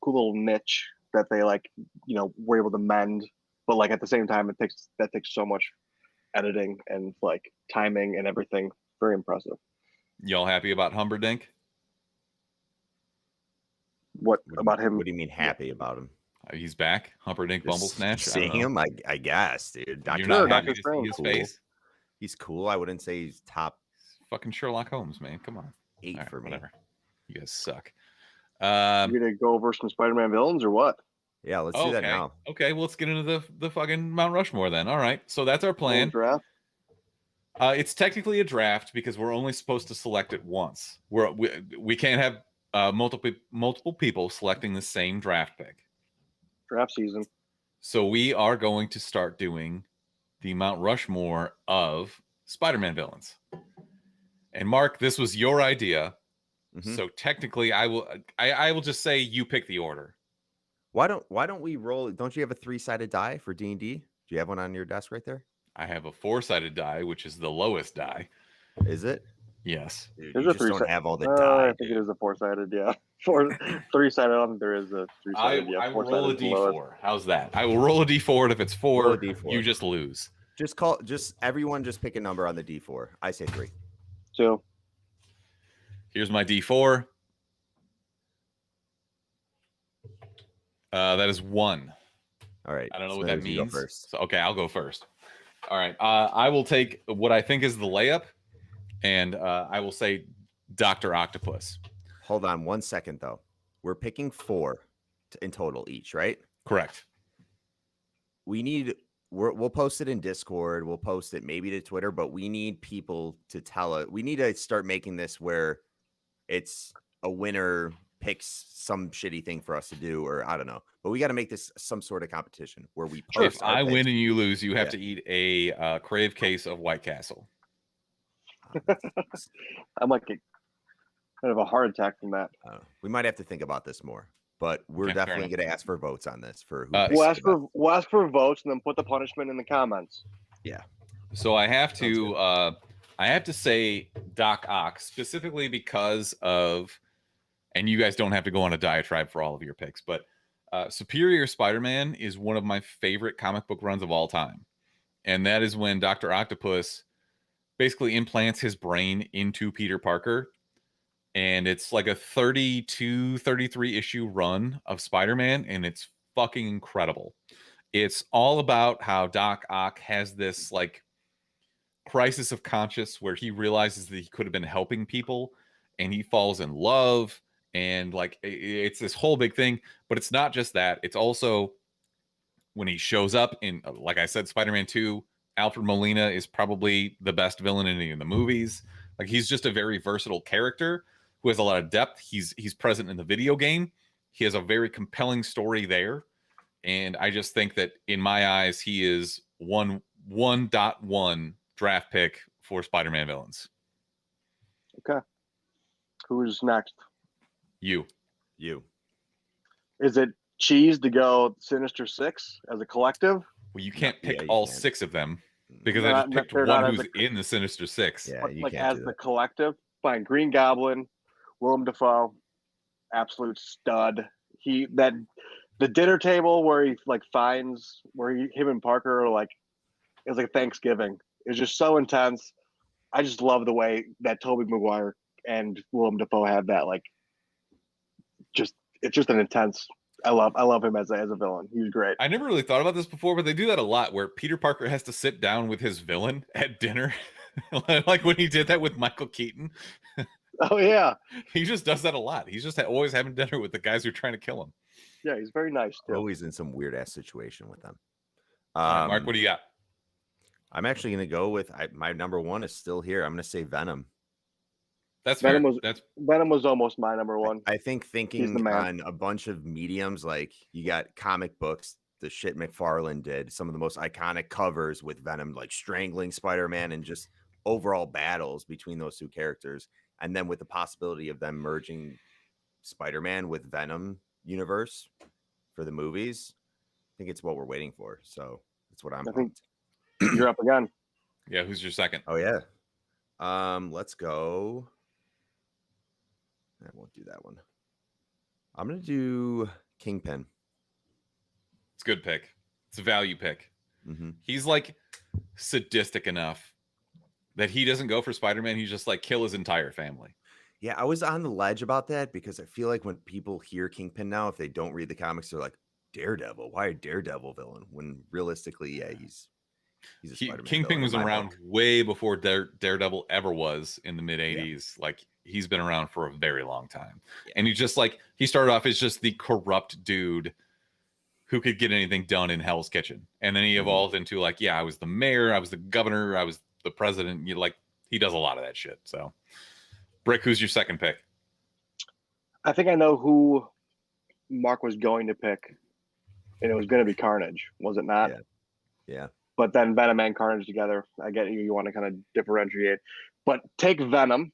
little niche that they like, were able to mend. But like at the same time, that takes so much editing and like timing and everything. Very impressive.
Y'all happy about Humperdinck?
What about him?
What do you mean happy about him?
He's back. Humperdinck
Just
Bumblesnatch.
seeing him, I guess, dude.
You're
Doctor
not
Sure,
happy
Dr.
to see
Strange.
his
Cool.
face?
He's cool. I wouldn't say he's top
Fucking Sherlock Holmes, man. Come on.
8
All right,
for me.
whatever. You guys suck.
You gonna go over some Spider-Man villains or what?
Yeah, let's do that now.
Okay, well, let's get into the fucking Mount Rushmore then. All right, so that's our plan.
Draft.
It's technically a draft because we're only supposed to select it once. We can't have multiple people selecting the same draft pick.
Draft season.
So we are going to start doing the Mount Rushmore of Spider-Man villains. And Mark, this was your idea.
Mhm.
So technically I will just say you pick the order.
Why don't we roll? Don't you have a 3-sided die for D&D? Do you have one on your desk right there?
I have a 4-sided die, which is the lowest die.
Is it?
Yes.
Dude,
There's
you
a
just don't
3-sided.
have all the
I
die.
think it is a 4-sided. Yeah, 3-sided. I don't think there is a 3-sided.
I
Yeah,
will roll a
4-sided is the lowest.
d4. How's that? I will roll a d4, and if it's 4,
Roll a d4.
you just lose.
Just everyone just pick a number on the D4. I say 3.
2.
Here's my d4. That is 1.
All right.
I don't know what that
Smithers, you go
means.
first.
So, okay, I'll go first. All right. I will take what I think is the layup, and I will say Dr. Octopus.
Hold on 1 second though. We're picking 4 in total each, right?
Correct.
We'll post it in Discord. We'll post it maybe to Twitter, but we need people to tell it. We need to start making this where it's a winner picks some shitty thing for us to do, or I don't know. But we got to make this some sort of competition where we post.
If I win and you lose, you have
Yeah.
to eat a Crave case of White Castle.
I might get kind of a heart attack from that.
We might have to think about this more, but we're
Okay, fair
definitely going to ask for votes on this. For who
Uh,
picks
We'll
the
ask for votes and then put the punishment in the comments.
So I have
Sounds
to say Doc Ock specifically because of, and you guys don't have to go on a diatribe for all of your picks, but Superior Spider-Man is one of my favorite comic book runs of all time. And that is when Dr. Octopus basically implants his brain into Peter Parker. And it's like a 32, 33 issue run of Spider-Man, and it's fucking incredible. It's all about how Doc Ock has this like crisis of conscience where he realizes that he could have been helping people, and he falls in love, and like it's this whole big thing. But it's not just that. It's also when he shows up in, like I said, Spider-Man 2, Alfred Molina is probably the best villain in any of the movies. Like he's just a very versatile character who has a lot of depth. He's present in the video game. He has a very compelling story there. And I just think that in my eyes, he is 1.1 draft pick for Spider-Man villains.
Okay. Who's next?
You.
Is it cheese to go Sinister Six as a collective?
Well, you can't pick
you
all
can't.
6 of them because I
Not-
just picked
they're not
one
as
who's
a-
in the Sinister Six.
Yeah,
But,
you
like
can't
as
do
the
that.
collective? Fine. Green Goblin, Willem Dafoe, absolute stud. The dinner table where he like finds him and Parker are like, it's like Thanksgiving. It's just so intense. I just love the way that Tobey Maguire and Willem Dafoe had that like. It's just an intense. I love him as a villain. He's great.
I never really thought about this before, but they do that a lot where Peter Parker has to sit down with his villain at dinner. Like when he did that with Michael Keaton.
Oh yeah,
He just does that a lot. He's just always having dinner with the guys who are trying to kill him.
yeah, he's very nice too.
Always in some weird ass situation with them.
All right, Mark, what do you got?
I'm actually going to go with my number 1 is still here. I'm going to say Venom.
That's
Venom
fair.
was-
That's
Venom was almost my number one.
I think
He's the
thinking
man.
on a bunch of mediums, like you got comic books, the shit McFarlane did, some of the most iconic covers with Venom like strangling Spider-Man and just overall battles between those two characters, and then with the possibility of them merging Spider-Man with Venom universe for the movies, I think it's what we're waiting for. So that's what I'm
I think
pumped.
you're up again.
Yeah, who's your second?
Oh yeah. Let's go. I won't do that one. I'm gonna do Kingpin.
It's a good pick. It's a value pick.
Mm-hmm.
He's like sadistic enough that he doesn't go for Spider-Man. He's just like kill his entire family.
Yeah, I was on the ledge about that because I feel like when people hear Kingpin now, if they don't read the comics, they're like, Daredevil. Why a Daredevil villain? When realistically, yeah, he's a Spider-Man
Kingpin
villain
was
in my
around
book.
way before Daredevil ever was in the mid 80s. Yeah. Like he's been around for a very long time. Yeah. And he's just like, he started off as just the corrupt dude who could get anything done in Hell's Kitchen. And then he evolved into like, yeah, I was the mayor, I was the governor, I was the president. You like, he does a lot of that shit. So Brick, who's your second pick?
I think I know who Mark was going to pick, and it was going to be Carnage, was it not?
Yeah.
But then Venom and Carnage together. I get you. You want to kind of differentiate, but take Venom,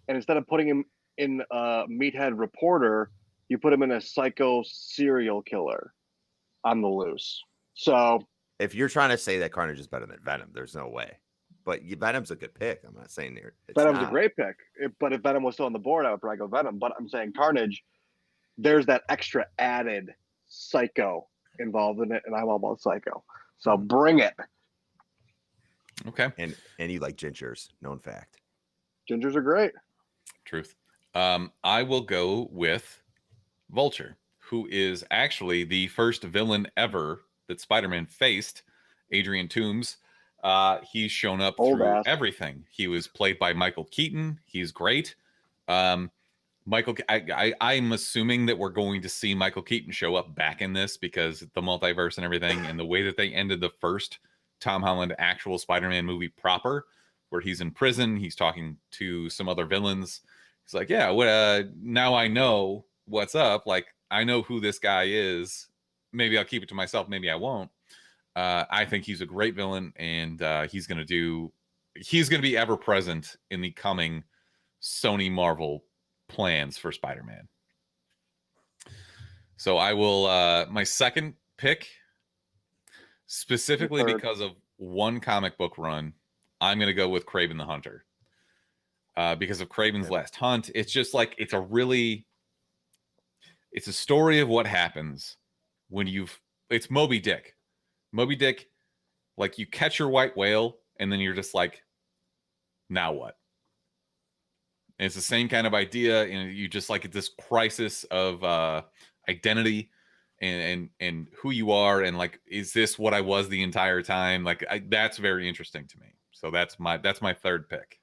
and instead of putting him in a meathead reporter, you put him in a psycho serial killer on the loose. So
if you're trying to say that Carnage is better than Venom, there's no way. But Venom's a good pick. I'm not saying
Venom's a great pick. But if Venom was still on the board, I would probably go Venom. But I'm saying Carnage, there's that extra added psycho involved in it, and I'm all about psycho. So bring it.
Okay.
And you like gingers, known fact.
Gingers are great.
Truth. I will go with Vulture, who is actually the first villain ever that Spider-Man faced, Adrian Toomes. He's shown up through everything. He was played by Michael Keaton. He's great. Michael, I'm assuming that we're going to see Michael Keaton show up back in this because the multiverse and everything, and the way that they ended the first Tom Holland actual Spider-Man movie proper, where he's in prison, he's talking to some other villains. He's like, yeah, now I know what's up. Like, I know who this guy is. Maybe I'll keep it to myself. Maybe I won't. I think he's a great villain, and he's going to be ever present in the coming Sony Marvel plans for Spider-Man. So I will, my second pick, specifically because of one comic book run, I'm going to go with Kraven the Hunter. Because of Kraven's Last Hunt. It's just like, it's a story of what happens when it's Moby Dick. Moby Dick, like you catch your white whale and then you're just like, now what? And it's the same kind of idea, and you just like this crisis of identity and who you are, and like, is this what I was the entire time? Like that's very interesting to me. So that's my third pick.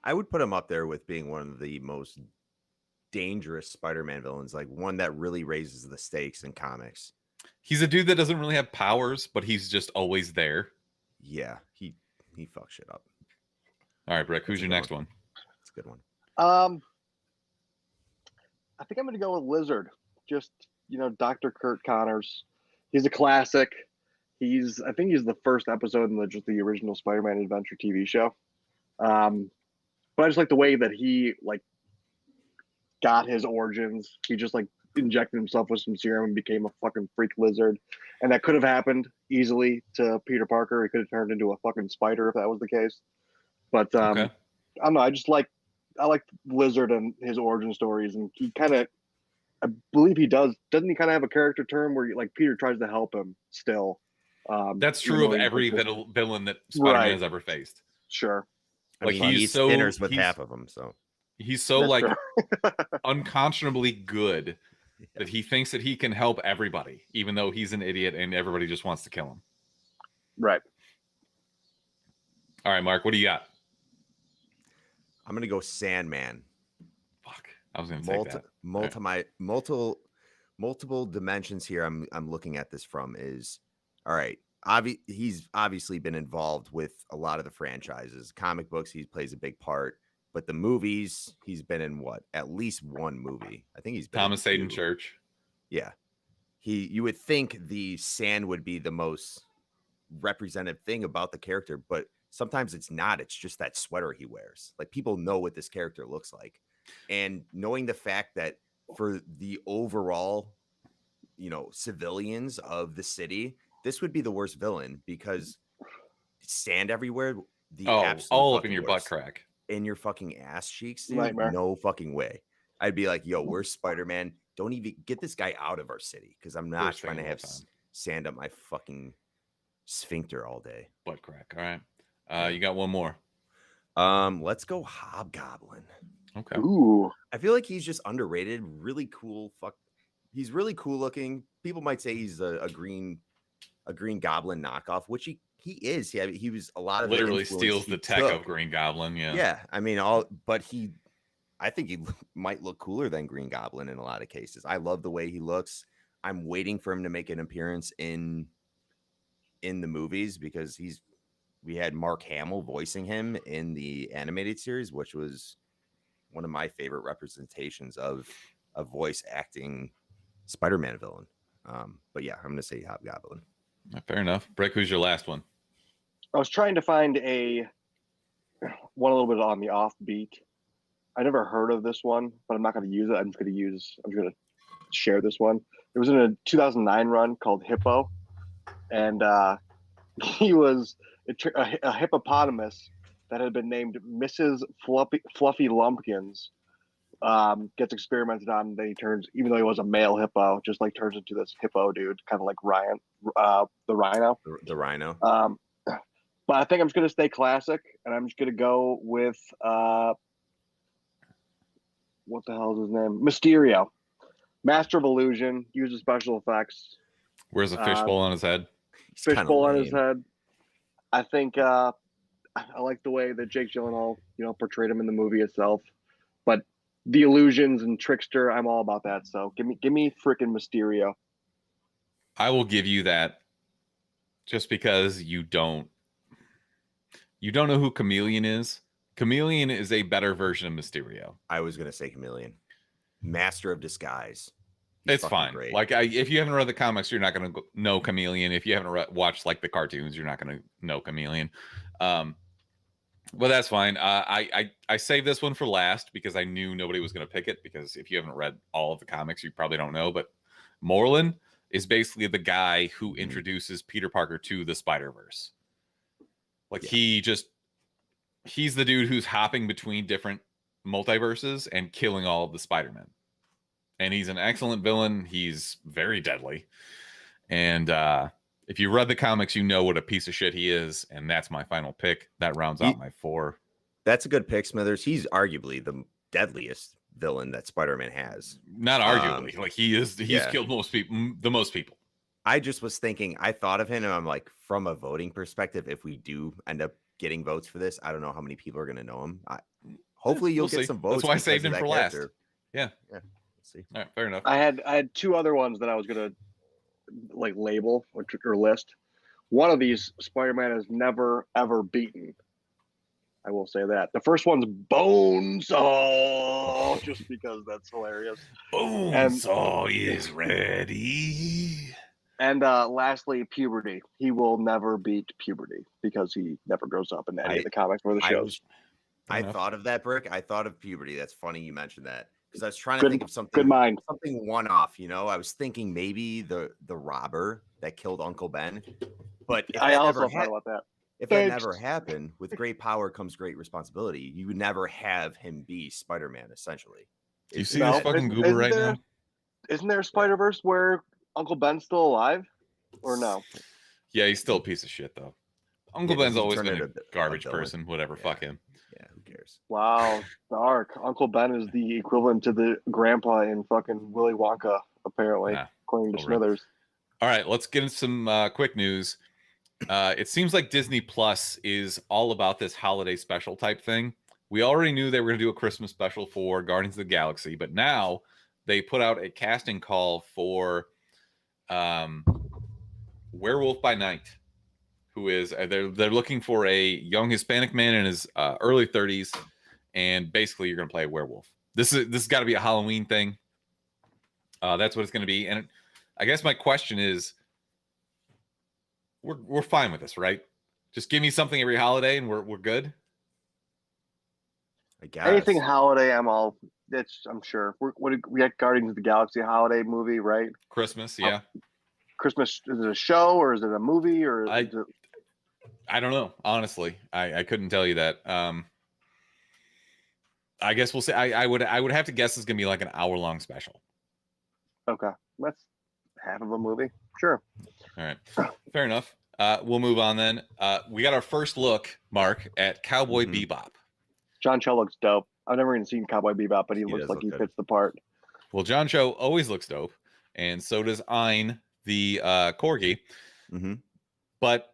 I would put him up there with being one of the most dangerous Spider-Man villains, like one that really raises the stakes in comics.
He's a dude that doesn't really have powers, but he's just always there.
Yeah, he fucks shit up.
All right, Brick, who's your next one?
It's a good one.
I think I'm going to go with Lizard. Just, Dr. Kurt Connors. He's a classic. I think he's the first episode in the original Spider-Man Adventure TV show. But I just like the way that he got his origins. He just injected himself with some serum and became a fucking freak lizard. And that could have happened easily to Peter Parker. He could have turned into a fucking spider if that was the case. But
okay.
I don't know. I like Lizard and his origin stories, and he kind of, I believe he doesn't he kind of have a character term where Peter tries to help him still.
That's true of every villain that Spider-Man has ever faced.
Sure.
I mean, he's so spinners with half of them, so
he's so unconscionably good that he thinks that he can help everybody, even though he's an idiot and everybody just wants to kill him.
Right.
All right, Mark, what do you got?
I'm gonna go Sandman.
Fuck, I was gonna take that.
Multiple dimensions here. I'm looking at this from is all right. He's obviously been involved with a lot of the franchises, comic books. He plays a big part, but the movies, he's been in at least one movie. I think he's been
Thomas Hayden Church.
Yeah, you would think the sand would be the most representative thing about the character, but sometimes it's not. It's just that sweater he wears. Like, people know what this character looks like. And knowing the fact that for the overall, civilians of the city, this would be the worst villain because sand everywhere, the
Oh,
absolute
all up in
fucking
your butt
worst.
crack.
In your fucking ass cheeks, dude.
Nightmare.
No fucking way. I'd be like, yo, where's Spider-Man? Don't even get this guy out of our city because I'm not
Worst thing
trying to
of all
have
time.
sand up my fucking sphincter all day.
Butt crack. All right. You got one more.
Let's go Hobgoblin.
Okay.
Ooh.
I feel like he's just underrated. Really cool. He's really cool looking. People might say he's a green Goblin knockoff, which he is. He was a lot of the
Literally
influence
steals
he
the tech of
took.
Green Goblin. Yeah.
Yeah, I mean, I think he might look cooler than Green Goblin in a lot of cases. I love the way he looks. I'm waiting for him to make an appearance in the movies because we had Mark Hamill voicing him in the animated series, which was one of my favorite representations of a voice acting Spider-Man villain. But yeah, I'm gonna say Hobgoblin.
Fair enough. Brick, who's your last one?
I was trying to find one a little bit on the offbeat. I never heard of this one, but I'm not going to use it. I'm just going to share this one. It was in a 2009 run called Hippo, and he was a hippopotamus that had been named Mrs. Fluffy Lumpkins. Gets experimented on, and then he turns, even though he was a male hippo, just like turns into this hippo dude, kind of like Ryan, the Rhino.
The Rhino.
But I think I'm just going to stay classic, and I'm just going to go with what the hell is his name? Mysterio, Master of Illusion, uses special effects.
Where's a fishbowl on his head?
Fishbowl on his head. I think I like the way that Jake Gyllenhaal, portrayed him in the movie itself. But the illusions and trickster, I'm all about that. So give me freaking Mysterio.
I will give you that, just because you don't know who Chameleon is. Chameleon is a better version of Mysterio.
I was gonna say Chameleon, Master of Disguise.
It's fine.
Great.
Like, if you haven't read the comics, you're not going to know Chameleon. If you haven't watched like the cartoons, you're not going to know Chameleon. But that's fine. I saved this one for last because I knew nobody was going to pick it, because if you haven't read all of the comics, you probably don't know. But Morlun is basically the guy who introduces Peter Parker to the Spider-Verse. Like, he's the dude who's hopping between different multiverses and killing all of the Spider-Men. And he's an excellent villain. He's very deadly. And if you read the comics, you know what a piece of shit he is. And that's my final pick. That rounds out my 4.
That's a good pick, Smithers. He's arguably the deadliest villain that Spider-Man has.
Not arguably. Like, he's killed the most people.
I just was thinking, I thought of him, and I'm like, from a voting perspective, if we do end up getting votes for this, I don't know how many people are going to know him. Hopefully you'll get some votes.
That's why I saved him for last. Yeah.
See.
All right, fair enough.
I had 2 other ones that I was gonna label or list. One of these Spider-Man has never ever beaten. I will say that. The first one's Bonesaw, just because that's hilarious.
Bonesaw is ready.
And lastly, Puberty. He will never beat Puberty because he never grows up in any of the comics or the shows.
I thought of that, Brick. I thought of Puberty. That's funny you mentioned that. Because I was trying to think of something.
Good mind.
Something one-off, I was thinking maybe the robber that killed Uncle Ben. But if
I also thought about that.
If that never happened, with great power comes great responsibility. You would never have him be Spider-Man, essentially.
Do you see this fucking goober right now?
Isn't there a Spider-Verse where Uncle Ben's still alive? Or no?
Yeah, he's still a piece of shit, though. Uncle Ben's always been a garbage person. Whatever, fuck him.
Yeah, who cares?
Wow, dark. Uncle Ben is the equivalent to the grandpa in fucking Willy Wonka, apparently, according to Smithers.
All right, let's get into some quick news. It seems like Disney Plus is all about this holiday special type thing. We already knew they were going to do a Christmas special for Guardians of the Galaxy, but now they put out a casting call for Werewolf by Night, who is they're looking for a young Hispanic man in his early 30s, and basically you're going to play a werewolf. This has got to be a Halloween thing. That's what it's going to be, and I guess my question is, we're fine with this, right? Just give me something every holiday and we're good.
I guess.
Anything holiday, I'm sure. We got Guardians of the Galaxy holiday movie, right?
Christmas, yeah.
Christmas, is it a show or is it a movie or
I
is it...
I don't know. Honestly, I couldn't tell you that. I guess we'll see. I would have to guess it's gonna be like an hour-long special.
Okay, that's half of a movie. Sure.
All right, fair enough. We'll move on then. We got our first look, Mark, at Cowboy Bebop.
John Cho looks dope. I've never even seen Cowboy Bebop, but he looks like he fits the part.
Well, John Cho always looks dope, and so does Ein, the corgi.
Mm-hmm.
But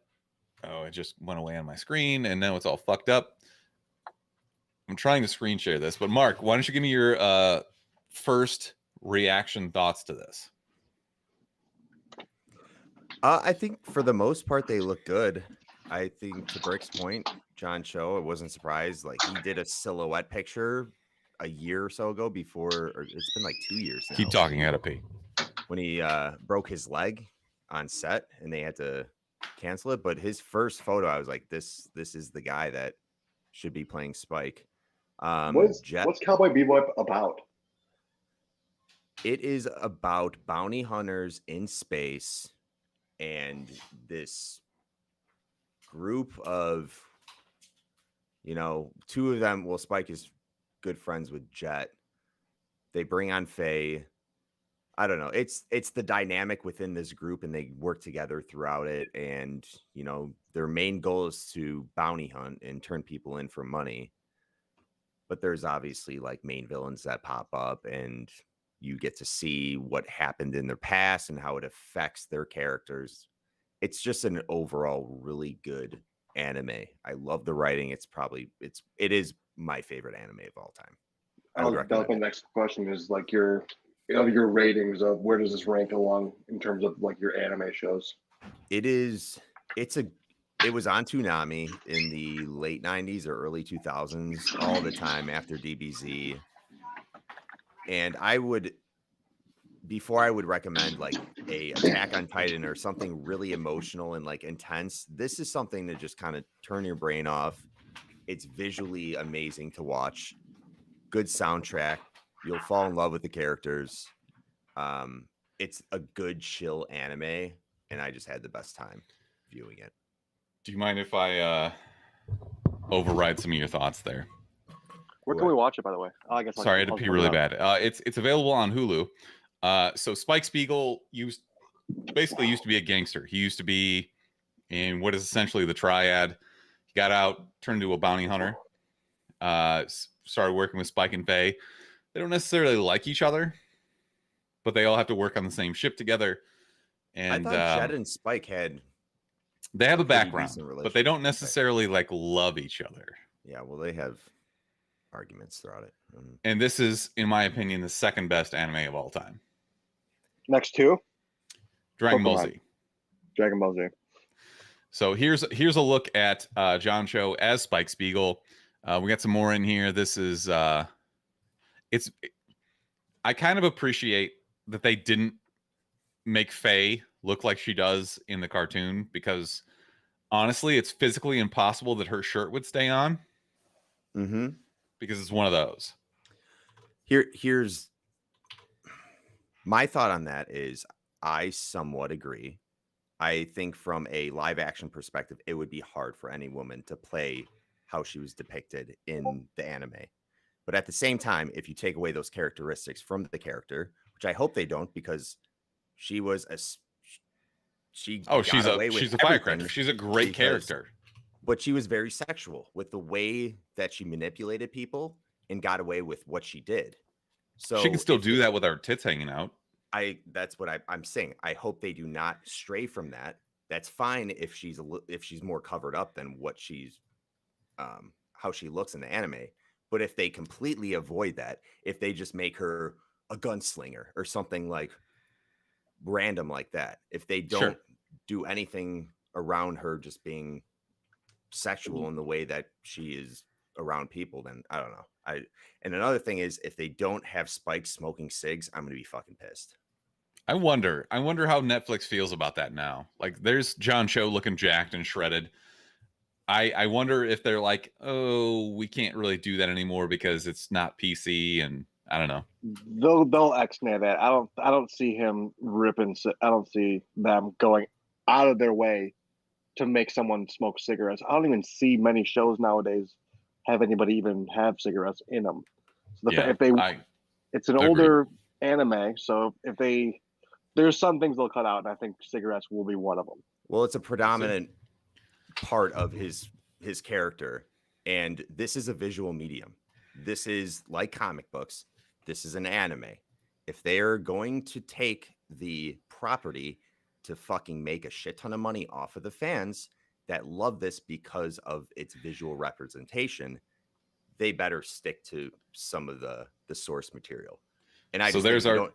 it just went away on my screen, and now it's all fucked up. I'm trying to screen share this, but Mark, why don't you give me your first reaction thoughts to this?
I think for the most part they look good. I think to Brick's point, John Cho, I wasn't surprised. Like he did a silhouette picture a year or so ago before, or it's been like 2 years now.
Keep talking, out of pee.
When he broke his leg on set and they had to cancel it. But his first photo, I was like, this is the guy that should be playing Spike.
What's Cowboy Bebop about?
It is about bounty hunters in space and this group of, two of them. Well, Spike is good friends with Jet. They bring on Faye. I don't know. It's the dynamic within this group, and they work together throughout it. And their main goal is to bounty hunt and turn people in for money. But there's obviously like main villains that pop up, and you get to see what happened in their past and how it affects their characters. It's just an overall really good anime. I love the writing. It is my favorite anime of all time. I would recommend
my next question is like your ratings of where does this rank along in terms of like your anime shows?
It was on Toonami in the late 90s or early 2000s all the time after DBZ. And before I would recommend like a Attack on Titan or something really emotional and like intense, this is something to just kind of turn your brain off. It's visually amazing to watch. Good soundtrack. You'll fall in love with the characters. It's a good chill anime, and I just had the best time viewing it.
Do you mind if I override some of your thoughts there?
Where can we watch it, by the way? I guess.
Sorry, I had to pee really bad. It's available on Hulu. So Spike Spiegel used to be a gangster. He used to be in what is essentially the triad. He got out, turned into a bounty hunter. Started working with Spike and Faye. They don't necessarily like each other, but they all have to work on the same ship together. And
I thought Jet and Spike
they have a background, but they don't necessarily like love each other.
Yeah, well, they have arguments throughout it.
And this is, in my opinion, the second best anime of all time.
Next two?
Dragon Ball Z.
Dragon Ball Z.
So here's a look at John Cho as Spike Spiegel. We got some more in here. This is I kind of appreciate that they didn't make Faye look like she does in the cartoon, because honestly, it's physically impossible that her shirt would stay on.
Mm-hmm.
Because it's one of those.
Here's my thought on that is I somewhat agree. I think from a live action perspective, it would be hard for any woman to play how she was depicted in the anime. But at the same time, if you take away those characteristics from the character, which I hope they don't, because she was she's a firecracker. She's a great character. But she was very sexual with the way that she manipulated people and got away with what she did. So
she can still do that with her tits hanging out.
That's what I'm saying. I hope they do not stray from that. That's fine if she's more covered up than what she's how she looks in the anime. But if they completely avoid that, if they just make her a gunslinger or something like random like that, if they don't do anything around her just being sexual in the way that she is around people, then I don't know. And another thing is, if they don't have Spike smoking cigs, I'm gonna be fucking pissed.
I wonder how Netflix feels about that now. Like, there's John Cho looking jacked and shredded. I wonder if they're like, oh, we can't really do that anymore because it's not PC, and I don't know.
They'll X-nay that. I don't see him ripping. I don't see them going out of their way to make someone smoke cigarettes. I don't even see many shows nowadays have anybody even have cigarettes in them. So
Yeah,
if they, it's an
agreed.
older anime, so if there's some things they'll cut out, and I think cigarettes will be one of them.
Well, it's a predominant part of his character, and this is a visual medium. This is like comic books. This is an anime. If they are going to take the property to fucking make a shit ton of money off of the fans that love this because of its visual representation, they better stick to some of the source material. And I
So
just
there's
think
our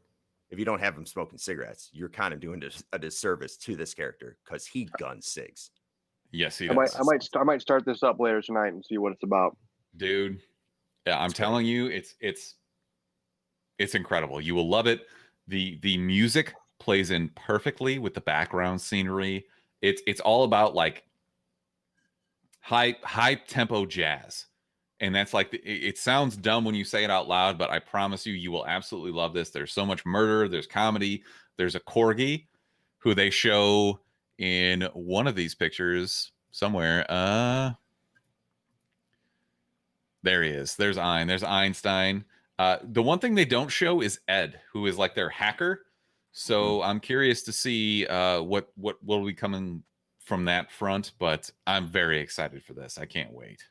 if you don't have him smoking cigarettes, you're kind of doing a disservice to this character because he guns cigs.
Yes, he does.
I might start this up later tonight and see what it's about.
Dude, yeah, I'm telling you, it's incredible. You will love it. The music plays in perfectly with the background scenery. It's all about like high tempo jazz. And that's like, it sounds dumb when you say it out loud, but I promise you will absolutely love this. There's so much murder, there's comedy, there's a corgi who they show in one of these pictures somewhere. There he is. There's Einstein. The one thing they don't show is Ed, who is like their hacker. So I'm curious to see what will be coming from that front, but I'm very excited for this. I can't wait.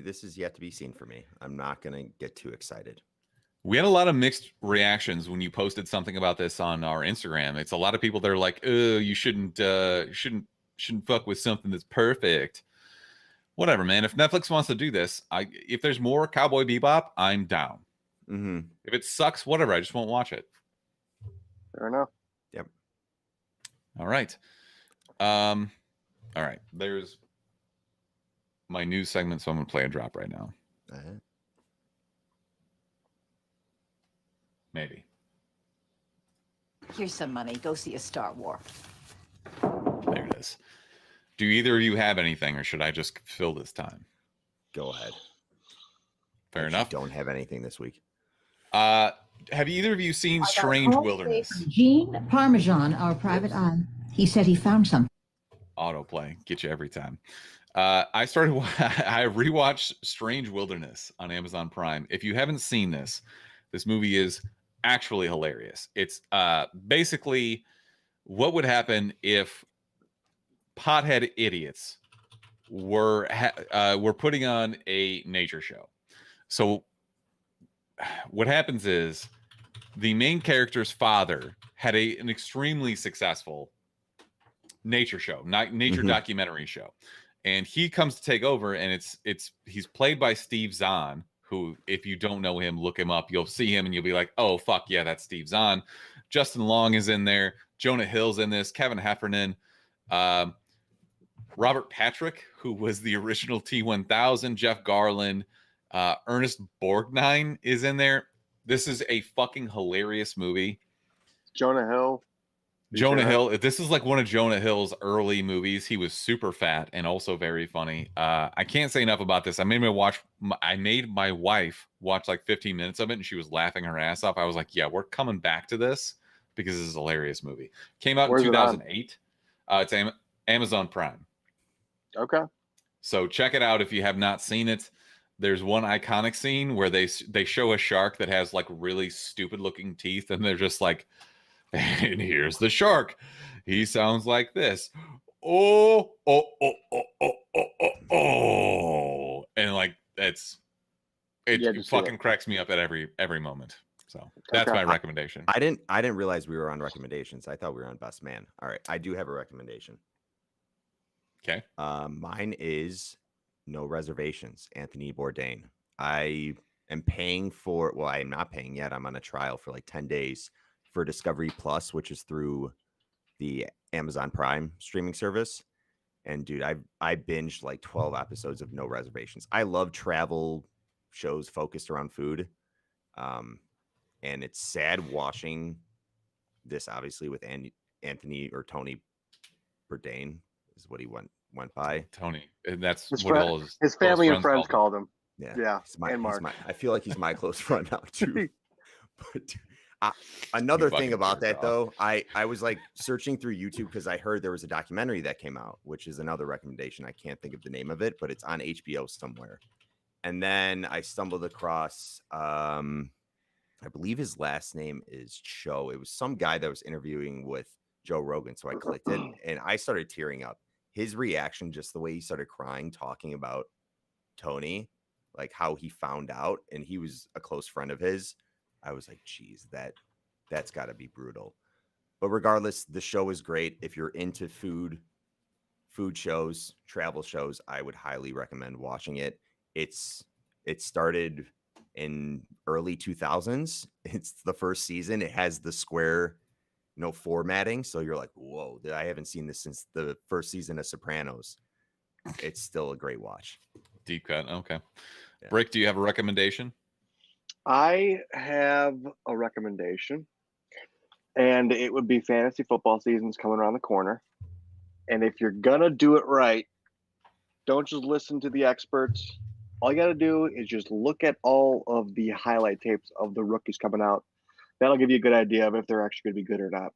This is yet to be seen for me. I'm not gonna get too excited.
We had a lot of mixed reactions when you posted something about this on our Instagram. It's a lot of people that are like, "Oh, you shouldn't fuck with something that's perfect." Whatever, man. If Netflix wants to do this, if there's more Cowboy Bebop, I'm down.
Mm-hmm.
If it sucks, whatever. I just won't watch it.
Fair enough.
Yep.
All right. All right. There's my news segment, so I'm gonna play a drop right now. Maybe.
Here's some money. Go see a Star War.
There it is. Do either of you have anything, or should I just fill this time?
Go ahead.
Fair enough.
Don't have anything this week.
Have either of you seen Strange Wilderness?
Gene Parmesan, our private eye. He said he found some.
Autoplay, get you every time. I rewatched Strange Wilderness on Amazon Prime. If you haven't seen this movie is actually hilarious. It's basically what would happen if pothead idiots were putting on a nature show. So what happens is the main character's father had an extremely successful nature show, nature documentary show, and he comes to take over, and he's played by Steve Zahn, who, if you don't know him, look him up. You'll see him and you'll be like, oh fuck yeah, that's Steve Zahn. Justin Long is in there, Jonah Hill's in this, Kevin Heffernan, Robert Patrick, who was the original T-1000, Jeff Garland, Ernest Borgnine is in there. This is a fucking hilarious movie.
Jonah Hill.
This is like one of Jonah Hill's early movies. He was super fat and also very funny. I can't say enough about this. I made my wife watch like 15 minutes of it, and she was laughing her ass off. I was like, yeah, we're coming back to this because this is a hilarious movie. Came out in 2008. It's Amazon Prime.
Okay.
So check it out if you have not seen it. There's one iconic scene where they show a shark that has like really stupid looking teeth, and they're just like, and here's the shark. He sounds like this. Oh, oh, oh, oh, oh, oh, oh, oh. And like it fucking cracks me up at every moment. So that's my recommendation.
I didn't realize we were on recommendations. I thought we were on Best Man. All right. I do have a recommendation.
Okay.
Mine is No Reservations, Anthony Bourdain. I am paying for, well, I am not paying yet. I'm on a trial for like 10 days for Discovery Plus, which is through the Amazon Prime streaming service. And dude, I binged like 12 episodes of No Reservations. I love travel shows focused around food. And it's sad watching this, obviously, with Anthony or Tony Bourdain is what he went by.
Tony, and that's
His,
what all his close
family and friends
called
called him.
Yeah,
Yeah,
and
Mark.
I feel like he's my close friend now too. But another
You
thing
fucking
about
jerk
that
off.
though, I was like searching through YouTube because I heard there was a documentary that came out, which is another recommendation. I can't think of the name of it, but it's on HBO somewhere. And then I stumbled across, I believe his last name is Cho. It was some guy that was interviewing with Joe Rogan. So I clicked it and I started tearing up. His reaction, just the way he started crying, talking about Tony, like how he found out, and he was a close friend of his. I was like, geez, that's got to be brutal. But regardless, the show is great. If you're into food shows, travel shows, I would highly recommend watching it. It started in early 2000s. It's the first season. It has the square, formatting. So you're like, whoa, I haven't seen this since the first season of Sopranos. It's still a great watch.
Deep cut. Okay.
Yeah.
Brick, do you have a recommendation?
I have a recommendation, and it would be fantasy football season's coming around the corner. And if you're gonna do it right, don't just listen to the experts. All you got to do is just look at all of the highlight tapes of the rookies coming out. That'll give you a good idea of if they're actually going to be good or not.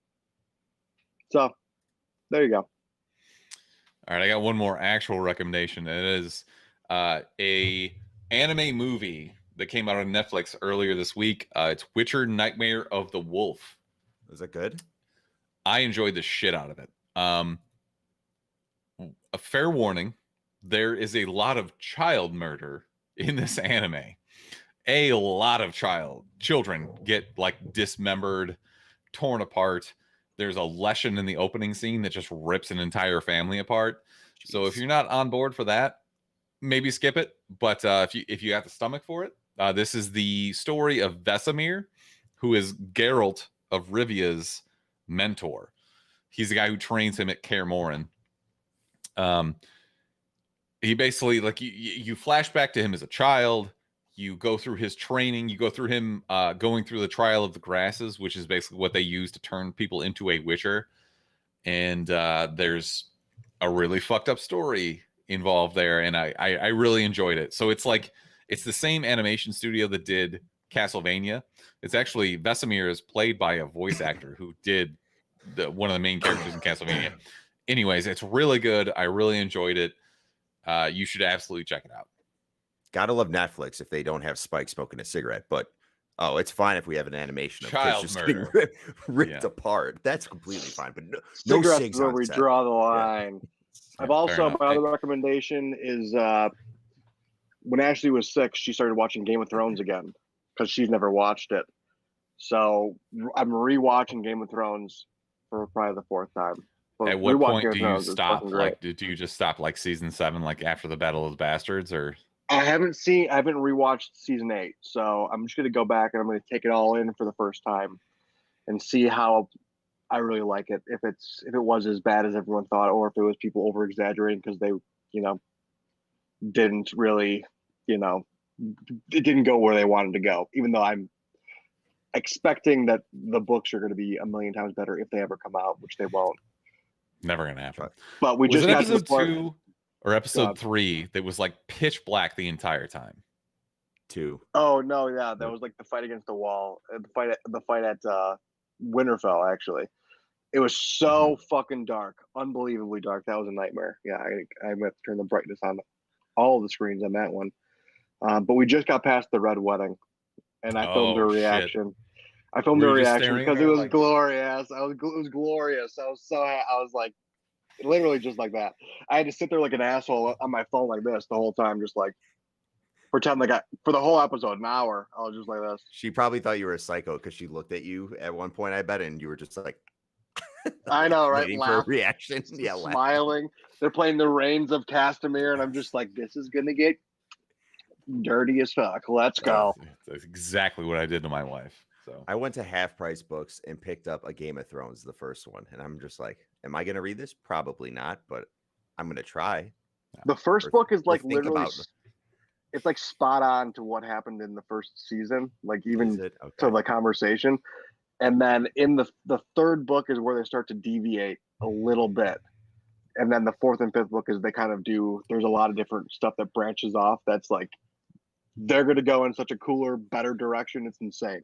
So, there you go.
All right, I got one more actual recommendation. It is a anime movie that came out on Netflix earlier this week. It's Witcher: Nightmare of the Wolf.
Was it good?
I enjoyed the shit out of it. A fair warning, there is a lot of child murder in this anime. A lot of children get like dismembered, torn apart. There's a lesson in the opening scene that just rips an entire family apart. Jeez. So if you're not on board for that, maybe skip it. But if you have the stomach for it, this is the story of Vesemir, who is Geralt of Rivia's mentor. He's the guy who trains him at Kaer Morhen. He basically, like, you flash back to him as a child. You go through his training. You go through him going through the trial of the grasses, which is basically what they use to turn people into a witcher. And there's a really fucked up story involved there, and I really enjoyed it. So it's the same animation studio that did Castlevania. It's actually Vesemir is played by a voice actor who did one of the main characters in Castlevania. Anyways, it's really good. I really enjoyed it. You should absolutely check it out.
Gotta love Netflix if they don't have Spike smoking a cigarette, but it's fine if we have an animation of kids just getting ripped apart. That's completely fine. But no
cigarettes
cigs
is where
on
we
set.
draw the line.
Yeah.
I've also, my other recommendation is when Ashley was 6, she started watching Game of Thrones again because she's never watched it. So I'm rewatching Game of Thrones for probably the 4th time. So
at what point do you stop? Like, do you just stop like season 7, like after the Battle of the Bastards, or?
I haven't rewatched season 8, so I'm just gonna go back and I'm gonna take it all in for the first time and see how I really like it. If it was as bad as everyone thought, or if it was people over exaggerating because they, didn't really, it didn't go where they wanted to go. Even though I'm expecting that the books are going to be a million times better if they ever come out, which they won't.
Never gonna happen.
But we just got
episode 2 or episode 3 that was like pitch black the entire time.
2.
Oh no, yeah, that was like the fight against the wall, the fight at Winterfell. Actually, it was so fucking dark, unbelievably dark. That was a nightmare. Yeah, I have to turn the brightness on all the screens on that one. But we just got past the Red Wedding, and I filmed a reaction.
Shit.
I filmed a reaction because it was glorious. It was glorious. I was like, literally just like that. I had to sit there like an asshole on my phone like this the whole time, just like pretend like for the whole episode, an hour. I was just like this.
She probably thought you were a psycho because she looked at you at one point, I bet, and you were just like,
I know, right?
Waiting for a reaction. Yeah,
smiling. They're playing the Reigns of Castamere, and I'm just like, this is gonna get dirty as fuck. Let's go.
That's exactly what I did to my wife. So
I went to Half Price Books and picked up a Game of Thrones, the first one, and I'm just like, am I going to read this? Probably not, but I'm going to try.
The first book is like literally. it's like spot on to what happened in the first season, like
Is
even
it?
to
Okay.
the conversation. And then in the third book is where they start to deviate a little bit. And then the fourth and fifth book is they kind of there's a lot of different stuff that branches off. That's like, they're going to go in such a cooler, better direction. It's insane.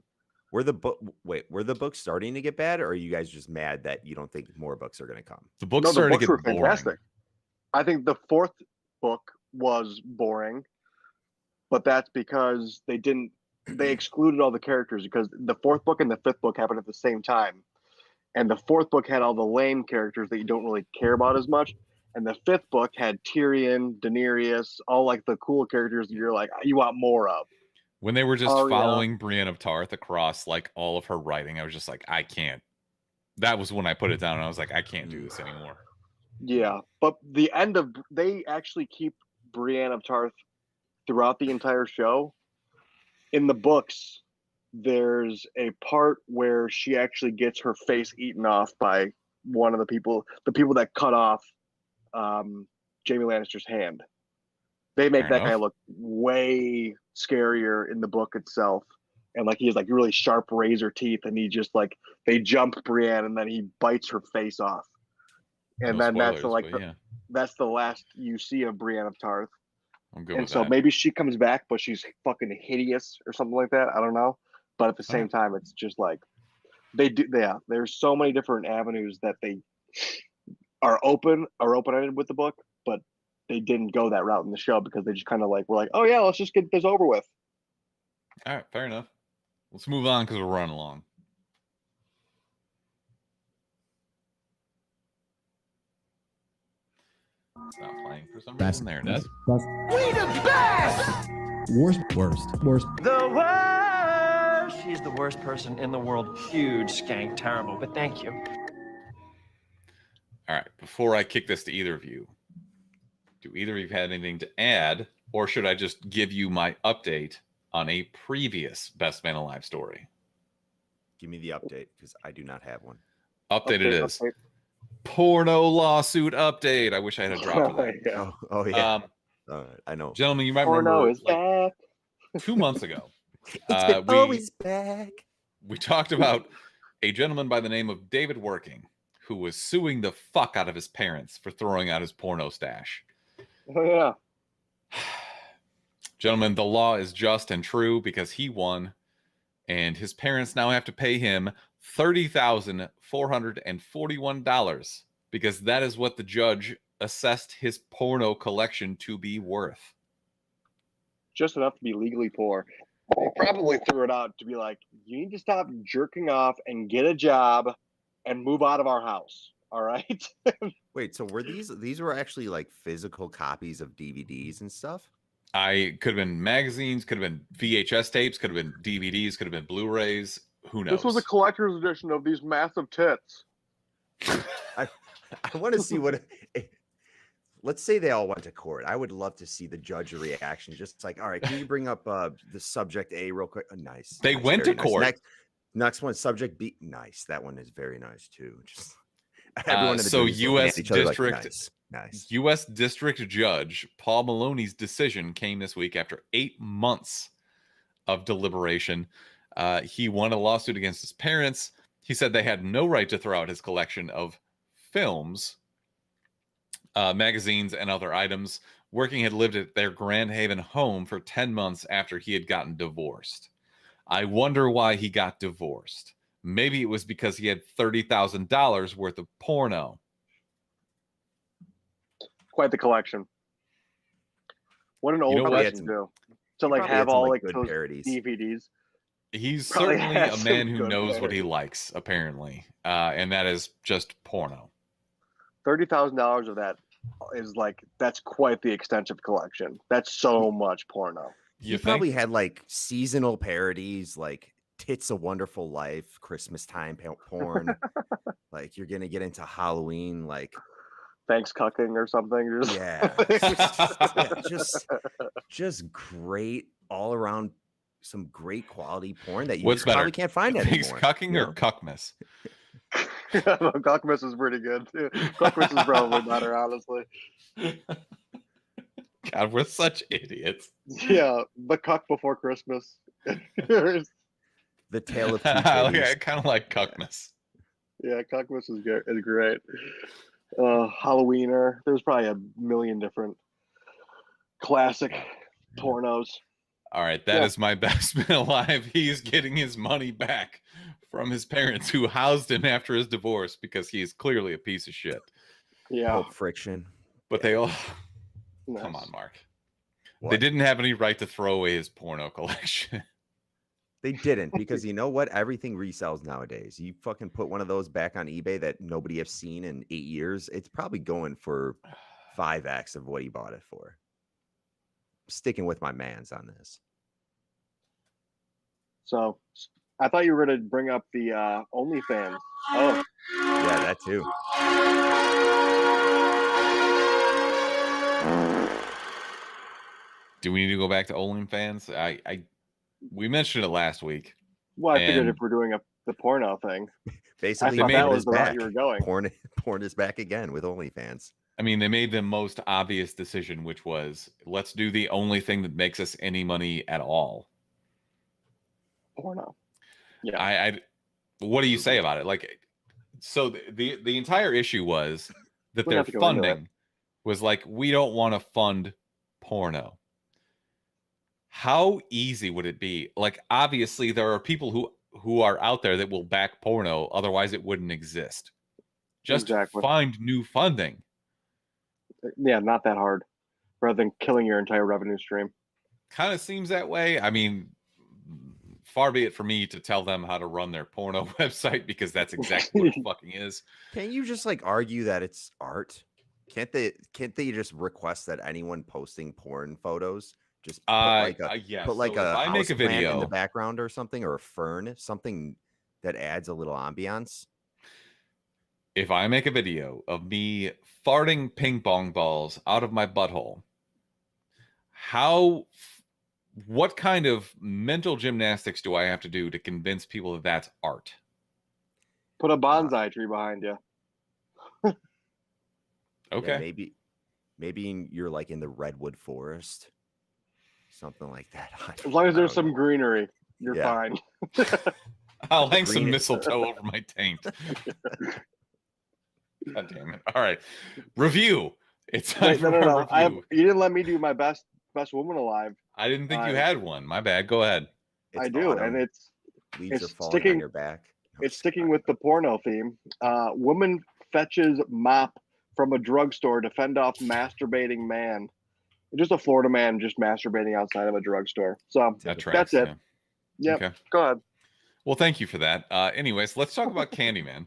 Were the books starting to get bad, or are you guys just mad that you don't think more books are going to come?
The books
No, the
started
books
to
were
get boring.
fantastic. I think the fourth book was boring, but that's because they excluded all the characters, because the fourth book and the fifth book happened at the same time. And the fourth book had all the lame characters that you don't really care about as much. And the fifth book had Tyrion, Daenerys, all like the cool characters that you're like, you want more of.
When they were just
Arya.
following Brienne of Tarth across like all of her writing, I was just like, I can't. That was when I put it down and I was like, I can't do this anymore.
Yeah, but they actually keep Brienne of Tarth throughout the entire show. In the books, there's a part where she actually gets her face eaten off by one of the people that cut off Jaime Lannister's hand. They make
Fair
that
enough.
guy look way scarier in the book itself. And like he has like really sharp razor teeth, and he just like they jump Brienne and then he bites her face off. And
No
then
spoilers, but yeah,
that's the last you see of Brienne of Tarth.
I'm good
And
with
so
that.
maybe she comes back, but she's fucking hideous or something like that. I don't know. But at the same time, it's just like there's so many different avenues that they are open-ended with the book, but they didn't go that route in the show because they just kind of like were like, oh yeah, let's just get this over with.
All right, fair enough. Let's move on because we're running along. It's not playing for some reason. There it is.
We the best. Worst.
The worst. She's the worst person in the world. Huge skank, terrible, but thank you.
All right, before I kick this to either of you, do either of you have anything to add, or should I just give you my update on a previous Best Man Alive story?
Give me the update, because I do not have one.
Update it is. Porno lawsuit update. I wish I had a drop for that.
Yeah.
Oh yeah. I know.
Gentlemen, you might
Porno
remember
is
like,
back.
2 months ago,
It's been always back.
we talked about a gentleman by the name of David Working, who was suing the fuck out of his parents for throwing out his porno stash.
Oh yeah.
Gentlemen, the law is just and true because he won, and his parents now have to pay him $30,441 because that is what the judge assessed his porno collection to be worth.
Just enough to be legally poor. They probably threw it out to be like, you need to stop jerking off and get a job and move out of our house. All right.
Wait, so were these were actually like physical copies of DVDs and stuff?
I could have been magazines, could have been VHS tapes, could have been DVDs, could have been Blu-rays. Who knows?
This was a collector's edition of these massive tits.
I want to see what. Let's say they all went to court. I would love to see the judge reaction. Just like, all right, can you bring up the subject A real quick? Oh, nice.
They
nice,
went to
nice.
court.
Next one, subject B. Nice. That one is very nice too. Just everyone in the
so
jury's looking at
U.S.
each other like,
District
nice.
U.S. District Judge Paul Maloney's decision came this week after 8 months of deliberation. He won a lawsuit against his parents. He said they had no right to throw out his collection of films, magazines, and other items. Working had lived at their Grand Haven home for 10 months after he had gotten divorced. I wonder why he got divorced. Maybe it was because he had $30,000 worth of porno.
Quite the collection. What an old
know what?
person do. To like
probably
have
had some,
all
like,
like
good
those
parodies.
DVDs.
He's
Probably
certainly
has
a
some
man who
good
knows what he
parodies.
likes, apparently. And that is just porno.
$30,000 of that is like, that's quite the extensive collection. That's so much porno.
He probably had like seasonal parodies, like "Tits a Wonderful Life," Christmas time porn. Like you're gonna get into Halloween, like
Thanks cucking or something.
yeah, just great all around. Some great quality porn that you
What's
just
better,
probably can't find
Thanks
anymore.
cucking
you
or
know?
cuckmas?
Cuckmas is pretty good too. Cuckmas is probably better, honestly.
God, we're such idiots.
Yeah, the cuck before Christmas.
The Tale of Two
I
Titties.
kind of like cuckness.
Yeah, Cuckmas is great. Halloweener. There's probably a million different classic pornos.
All right, that is my best man alive. He's getting his money back from his parents who housed him after his divorce because he is clearly a piece of shit.
Yeah.
Pulp Friction.
But they all
Nice.
come on, Mark.
What?
They didn't have any right to throw away his porno collection.
They didn't, because you know what? Everything resells nowadays. You fucking put one of those back on eBay that nobody has seen in 8 years, it's probably going for 5x of what he bought it for. Sticking with my mans on this.
So I thought you were going to bring up the OnlyFans. Oh,
Yeah, that too.
Do we need to go back to OnlyFans? We mentioned it last week.
well, I figured
And-
if we're doing the porno thing,
Basically,
I thought
made
that
porn
was
is
the route
back.
you were going.
Porn is back again with OnlyFans.
I mean, they made the most obvious decision, which was let's do the only thing that makes us any money at all.
Porno. Yeah.
I what do you say about it? Like, so the entire issue was that
We'll
their
have to go into it.
funding was like, we don't want to fund porno. How easy would it be? Like, obviously, there are people who are out there that will back porno, otherwise it wouldn't exist. Just
Exactly.
find new funding.
Yeah, not that hard. Rather than killing your entire revenue stream.
Kind of seems that way. I mean, far be it for me to tell them how to run their porno website, because that's exactly what it fucking is.
Can't you just like argue that it's art? Can't they just request that anyone posting porn photos just put
Yeah.
put like
So if
a
I make a
houseplant in
video
the background or something, or a fern, something that adds a little ambiance?
if I make a video of me farting ping pong balls out of my butthole, what kind of mental gymnastics do I have to do to convince people that that's art?
Put a bonsai tree behind you.
Okay.
Yeah, maybe you're like in the redwood forest, something like that.
As long as
I
there's
don't
some
know.
greenery, you're
Yeah.
fine.
I'll hang some
Green-
mistletoe over my taint. God damn it. All right. Review. It's time
Wait,
for
no.
a review.
You didn't let me do my best woman alive.
I didn't think you
I-
had one. My bad. Go ahead.
I
It's
do,
autumn,
and
leaves are
it's
falling on
sticking-
your back. No,
it's sticking with the porno theme. Woman fetches mop from a drugstore to fend off masturbating man. Just a Florida man just masturbating outside of a drugstore. So
That tracks.
that's it.
Yeah.
Yep.
Okay.
Go ahead.
Well, thank you for that. Anyways, let's talk about Candyman.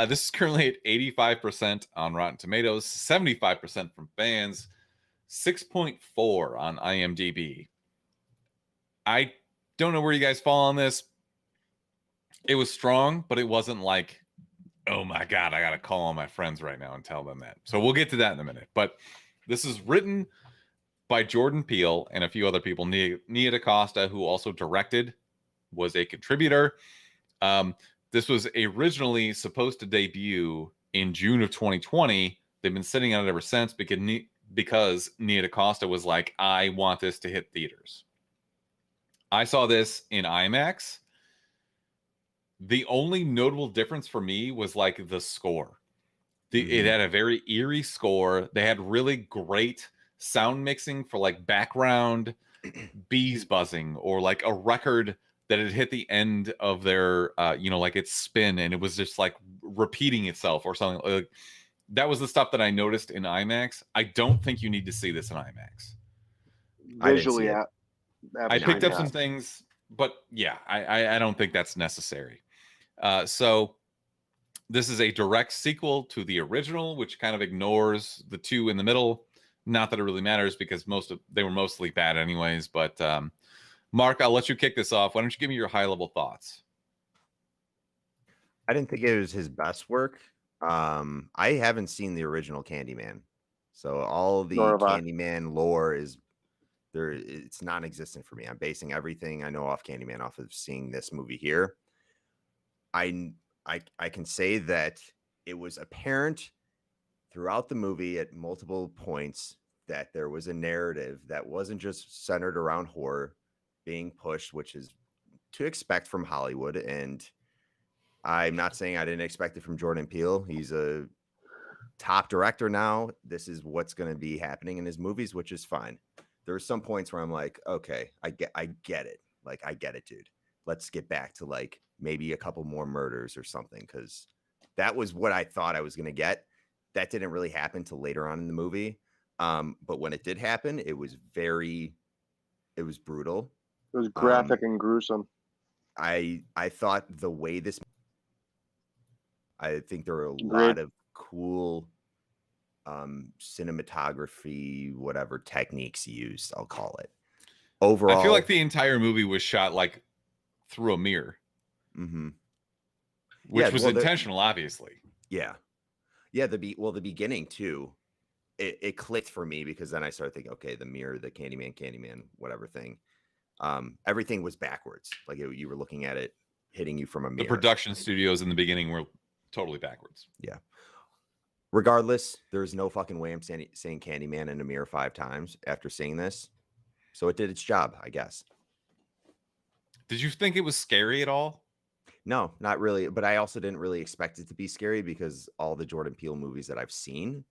This is currently at 85% on Rotten Tomatoes, 75% from fans, 6.4 on IMDb. I don't know where you guys fall on this. It was strong, but it wasn't like, oh my God, I got to call all my friends right now and tell them that. So we'll get to that in a minute. But this is written by Jordan Peele and a few other people. Nia DaCosta, who also directed, was a contributor. This was originally supposed to debut in June of 2020. They've been sitting on it ever since because Nia DaCosta was like, I want this to hit theaters. I saw this in IMAX. The only notable difference for me was like the score. It had a very eerie score. They had really great sound mixing for like background bees buzzing, or like a record that had hit the end of their like its spin and it was just like repeating itself or something. Like, that was the stuff that I noticed in IMAX. I don't think you need to see this in IMAX.
I didn't
Visually,
see it.
I picked up
absolutely
some
not.
things, but yeah, I don't think that's necessary. So this is a direct sequel to the original, which kind of ignores the two in the middle. Not that it really matters because they were mostly bad anyways. But Mark, I'll let you kick this off. Why don't you give me your high level thoughts?
I didn't think it was his best work. I haven't seen the original Candyman, so all the
Nor have I.
Candyman lore is there. It's non-existent for me. I'm basing everything I know off Candyman off of seeing this movie here. I can say that it was apparent throughout the movie at multiple points that there was a narrative that wasn't just centered around horror being pushed, which is to expect from Hollywood. And I'm not saying I didn't expect it from Jordan Peele. He's a top director now. This is what's going to be happening in his movies, which is fine. There are some points where I'm like, okay, I get it. Like, I get it, dude. Let's get back to like maybe a couple more murders or something, because that was what I thought I was going to get. That didn't really happen till later on in the movie. But when it did happen, it was brutal.
It was graphic and gruesome.
I thought the way this, I think there were a
Agreed.
lot of cool cinematography, whatever techniques used, I'll call it. Overall,
I feel like the entire movie was shot like through a mirror, which was intentional, obviously.
Yeah. The beginning too, it clicked for me, because then I started thinking, okay, the mirror, the Candyman, whatever thing, everything was backwards. Like you were looking at it hitting you from a mirror.
The production studios in the beginning were totally backwards.
Yeah. Regardless, there's no fucking way I'm saying Candyman in a mirror 5 times after seeing this. So it did its job, I guess.
Did you think it was scary at all?
No, not really. But I also didn't really expect it to be scary, because all the Jordan Peele movies that I've seen,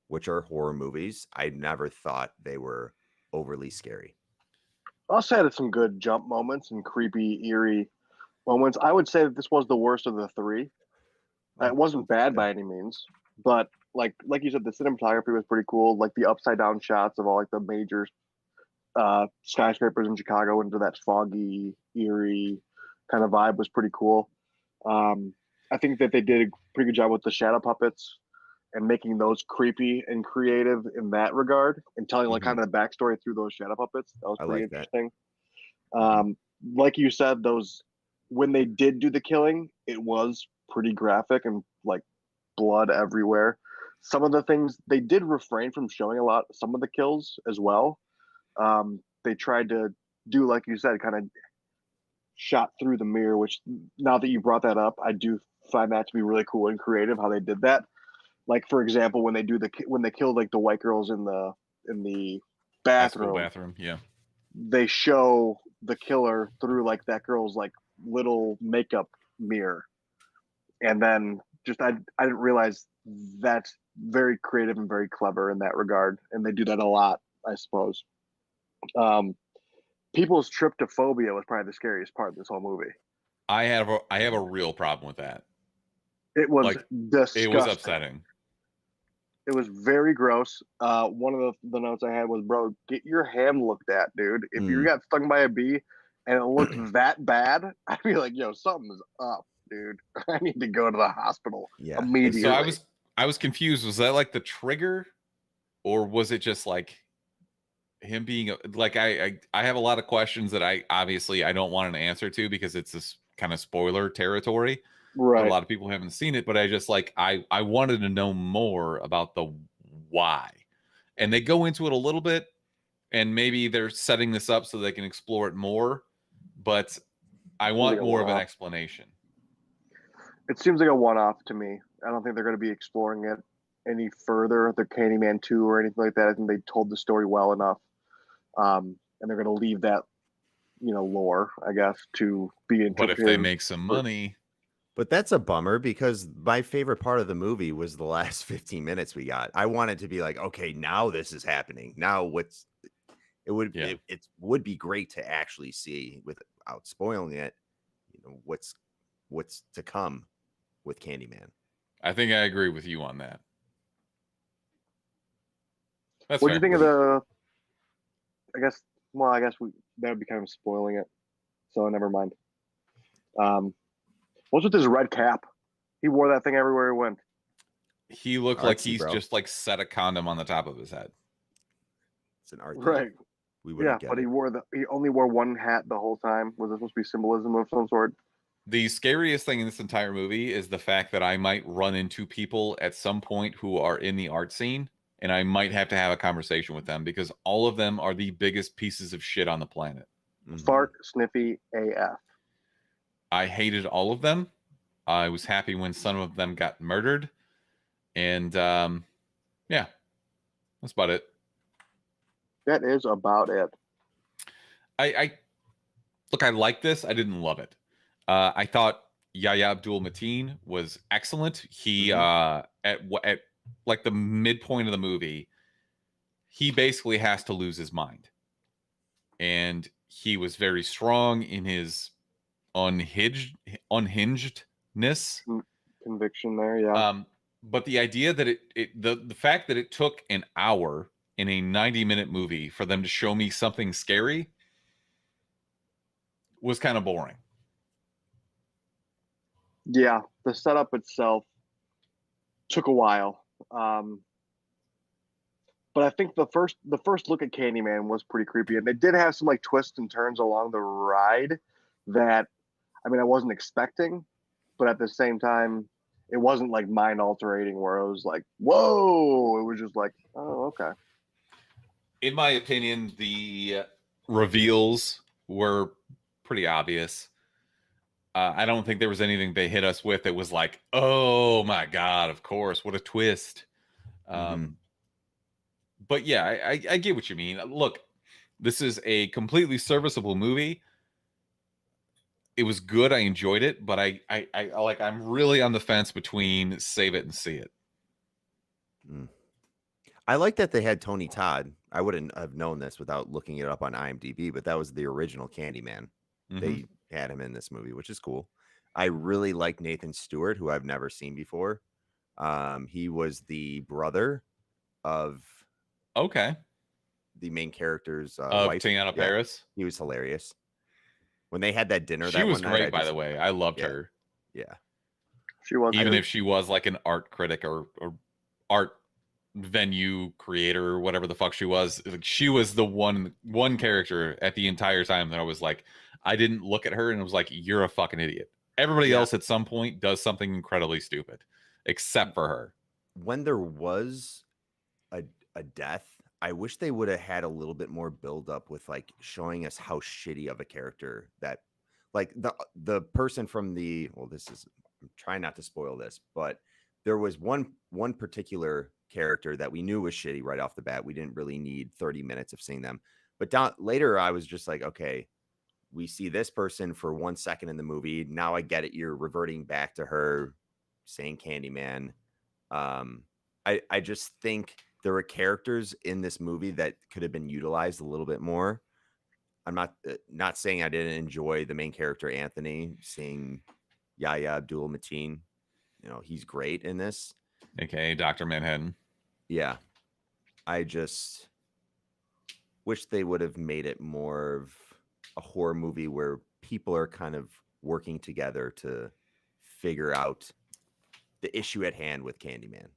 which are horror movies, I never thought they were overly scary.
Also had some good jump moments and creepy, eerie moments. I would say that this was the worst of the 3. It wasn't bad by any means, but like you said, the cinematography was pretty cool. Like the upside down shots of all like the major skyscrapers in Chicago into that foggy, eerie kind of vibe was pretty cool. I think that they did a pretty good job with the shadow puppets and making those creepy and creative in that regard, and telling like kind of the backstory through those shadow puppets. That was pretty interesting. Like you said, those, when they did do the killing, it was pretty graphic and like blood everywhere. Some of the things they did refrain from showing a lot, some of the kills as well. They tried to do, like you said, kind of shot through the mirror, which, now that you brought that up, I do find that to be really cool and creative how they did that. Like, for example, when they kill like the white girls in the bathroom,
yeah,
they show the killer through like that girl's like little makeup mirror. And then just I didn't realize that's very creative and very clever in that regard, and they do that a lot, I suppose. People's tryptophobia was probably the scariest part of this whole movie.
I have a real problem with that.
It was
like,
disgusting.
It was upsetting.
It was very gross. One of the notes I had was, bro, get your ham looked at, dude. If you got stung by a bee and it looked that bad, I'd be like, yo, something's up, dude. I need to go to the hospital immediately.
So I was confused. Was that like the trigger, or was it just like him being like, I have a lot of questions that I don't want an answer to, because it's this kind of spoiler territory.
Right.
A lot of people haven't seen it, but I just like, I wanted to know more about the why. And they go into it a little bit, and maybe they're setting this up so they can explore it more, but I want more of an explanation.
It seems like a one-off to me. I don't think they're going to be exploring it any further, the Candyman 2 or anything like that. I think they told the story well enough. And they're going to leave that, lore, I guess, to be interpreted.
What if they make some money?
But that's a bummer, because my favorite part of the movie was the last 15 minutes we got. I wanted to be like, okay, now this is happening. Now it would be great to actually see, without spoiling it, what's to come with Candyman.
I think I agree with you on that.
What do you think of the? I guess that would be kind of spoiling it. So never mind. What's with his red cap? He wore that thing everywhere he went.
He looked like he's just like set a condom on the top of his head.
It's an art,
right?
We wouldn't get
but
it.
he only wore one hat the whole time. Was it supposed to be symbolism of some sort?
The scariest thing in this entire movie is the fact that I might run into people at some point who are in the art scene, and I might have to have a conversation with them, because all of them are the biggest pieces of shit on the planet.
Fart sniffy AF.
I hated all of them. I was happy when some of them got murdered. And yeah, that's about it.
That is about it.
I look, I like this. I didn't love it. I thought Yahya Abdul Mateen was excellent. He at like the midpoint of the movie, he basically has to lose his mind, and he was very strong in his unhingedness.
Conviction there, yeah.
But the idea that the fact that it took an hour in a 90-minute movie for them to show me something scary was kind of boring.
Yeah, the setup itself took a while. But I think the first look at Candyman was pretty creepy, and they did have some like twists and turns along the ride that, I mean, I wasn't expecting, but at the same time, it wasn't like mind altering where it was like, whoa. It was just like, oh, okay.
In my opinion, the reveals were pretty obvious. I don't think there was anything they hit us with that was like, oh my God, of course, what a twist. But yeah, I get what you mean. Look, this is a completely serviceable movie. It was good. I enjoyed it, but I like, I'm really on the fence between save it and see it.
I like that they had Tony Todd. I wouldn't have known this without looking it up on IMDb, but that was the original Candyman. They had him in this movie, which is cool. I really like Nathan Stewart, who I've never seen before. He was the brother of the main character's wife,
Tiana Paris.
He was hilarious. When they had that dinner,
She was great, by the way. I loved her.
Yeah,
she was.
Even if she was like an art critic or art venue creator or whatever the fuck she was. Like, she was the one character at the entire time that I was like, I didn't look at her and I was like, you're a fucking idiot. Everybody else at some point does something incredibly stupid, except for her.
When there was a death, I wish they would have had a little bit more build up with like showing us how shitty of a character that, like the person from the, well, this is, I'm trying not to spoil this, but there was one particular character that we knew was shitty right off the bat. We didn't really need 30 minutes of seeing them, but later I was just like, okay, we see this person for 1 second in the movie. Now I get it. You're reverting back to her saying Candyman. I just think there were characters in this movie that could have been utilized a little bit more. I'm not saying I didn't enjoy the main character, Anthony, seeing Yahya Abdul Mateen. You know, he's great in this.
AKA Dr. Manhattan.
Yeah. I just wish they would have made it more of a horror movie where people are kind of working together to figure out the issue at hand with Candyman.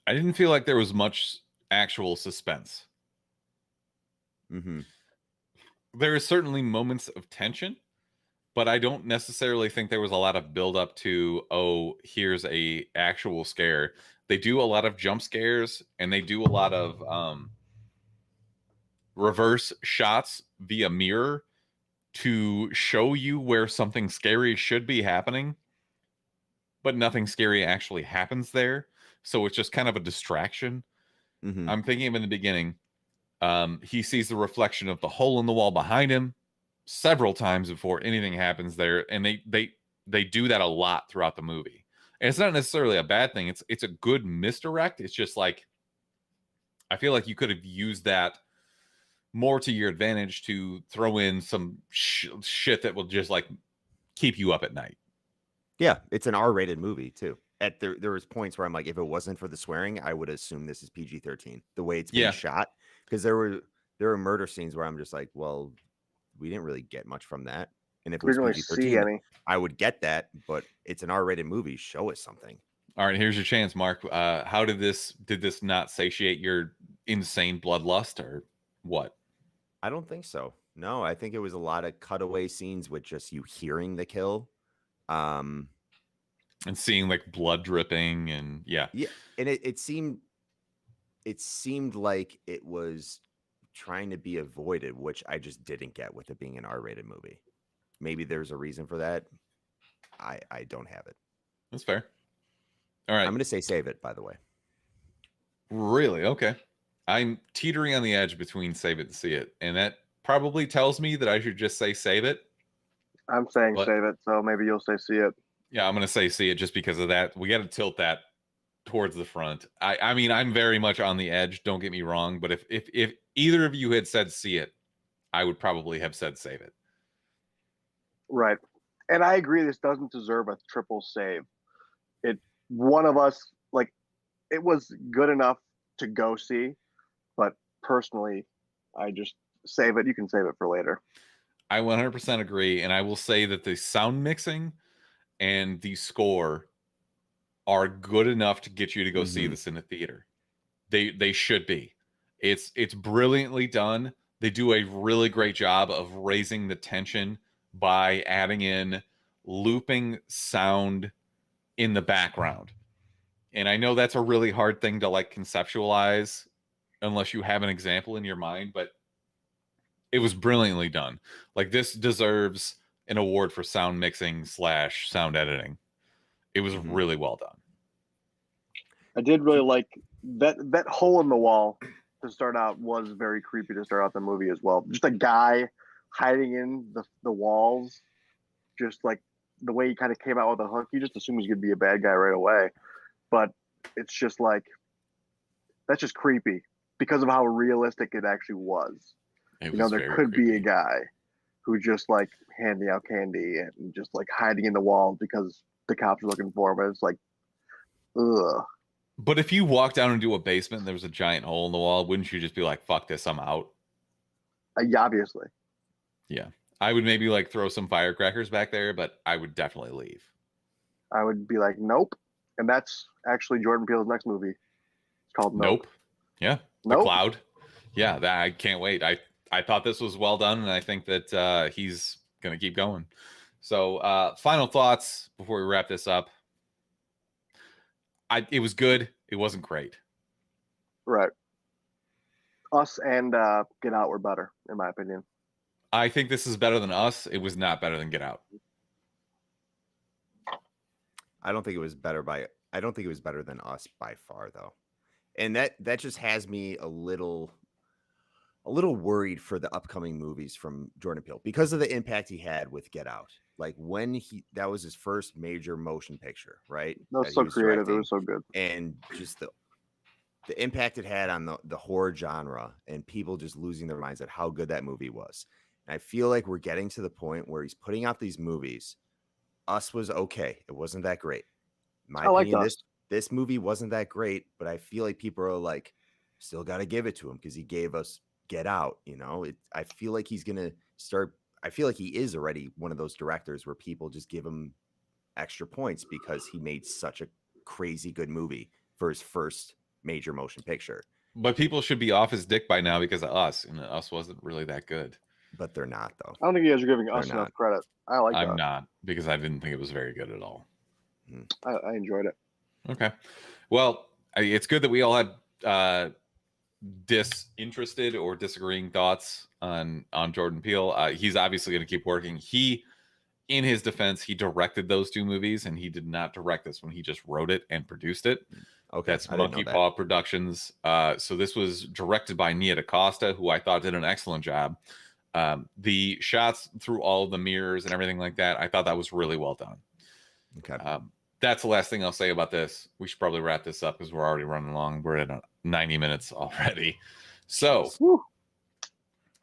I didn't feel like there was much actual suspense. There is certainly moments of tension, but I don't necessarily think there was a lot of build up to, oh, here's a actual scare. They do a lot of jump scares, and they do a lot of reverse shots via mirror to show you where something scary should be happening, but nothing scary actually happens there. So it's just kind of a distraction. I'm thinking of in the beginning, he sees the reflection of the hole in the wall behind him several times before anything happens there, and they do that a lot throughout the movie. And it's not necessarily a bad thing. It's a good misdirect. It's just like, I feel like you could have used that more to your advantage to throw in some shit that will just like keep you up at night.
Yeah, it's an R-rated movie too. There was points where I'm like, if it wasn't for the swearing, I would assume this is PG-13. The way it's being shot, because there were murder scenes where I'm just like, well, we didn't really get much from that. And if it was PG-13, I would get that. But it's an R-rated movie. Show us something.
All right, here's your chance, Mark. How did this not satiate your insane bloodlust or what?
I don't think so. No, I think it was a lot of cutaway scenes with just you hearing the kill.
And seeing like blood dripping and yeah.
And it seemed like it was trying to be avoided, which I just didn't get with it being an R-rated movie. Maybe there's a reason for that. I don't have it.
That's fair. All right.
I'm going to say save it, by the way.
Really? Okay. I'm teetering on the edge between save it and see it, and that probably tells me that I should just say save it.
I'm saying
But-
save it, so maybe you'll say see it.
Yeah, I'm gonna say see it just because of that. We got to tilt that towards the front. I mean, I'm very much on the edge. Don't get me wrong, but if either of you had said see it, I would probably have said save it.
Right. And I agree this doesn't deserve a triple save. One of us, like, it was good enough to go see, but personally, I just save it. You can save it for later.
I 100% agree, and I will say that the sound mixing and the score are good enough to get you to go see this in the theater. They should be. It's brilliantly done. They do a really great job of raising the tension by adding in looping sound in the background. And I know that's a really hard thing to like conceptualize unless you have an example in your mind, but it was brilliantly done. Like this deserves an award for sound mixing / sound editing. It was really well done.
I did really like that hole in the wall to start out was very creepy to start out the movie as well. Just a guy hiding in the walls, just like the way he kind of came out with a hook. You just assume he's gonna be a bad guy right away, but it's just like that's just creepy because of how realistic it actually was.
It
You know,
was
there
very
could be a
creepy.
guy who just like handing out candy and just like hiding in the wall because the cops are looking for him. And it's like, ugh.
But if you walk down into a basement and there was a giant hole in the wall, wouldn't you just be like, fuck this, I'm out?
Yeah, obviously.
Yeah. I would maybe like throw some firecrackers back there, but I would definitely leave.
I would be like, nope. And that's actually Jordan Peele's next movie. It's called Nope.
Yeah. The
Nope.
Cloud. Yeah, that I can't wait. I thought this was well done, and I think that he's gonna keep going. So final thoughts before we wrap this up. It was good. It wasn't great.
Right. Us and Get Out were better, in my opinion.
I think this is better than Us. It was not better than Get Out.
I don't think it was better than Us by far though. And that just has me a little worried for the upcoming movies from Jordan Peele because of the impact he had with Get Out. Like when that was his first major motion picture, right?
That was
he
so creative.
directing.
It was so good.
And just the impact it had on the horror genre and people just losing their minds at how good that movie was. And I feel like we're getting to the point where he's putting out these movies. Us was okay. It wasn't that great. In my opinion, this movie wasn't that great, but I feel like people are like, still got to give it to him because he gave us Get Out. You know, I feel like he's gonna start. I feel like he is already one of those directors where people just give him extra points because he made such a crazy good movie for his first major motion picture.
But people should be off his dick by now because of Us, and Us wasn't really that good.
But they're not though.
I don't think you guys are giving us
They're
enough
not.
credit. I like
I'm
that.
not, because I didn't think it was very good at all.
I enjoyed it.
Okay. Well, it's good that we all had disinterested or disagreeing thoughts on Jordan Peele. He's obviously going to keep working. In his defense, he directed those two movies, and he did not direct this one. He just wrote it and produced it.
Okay,
That's
I didn't know
Monkey
that.
Paw Productions. So this was directed by Nia DaCosta, who I thought did an excellent job. The shots through all of the mirrors and everything like that, I thought that was really well done.
Okay.
That's the last thing I'll say about this. We should probably wrap this up because we're already running long. We're at 90 minutes already. So,
Woo.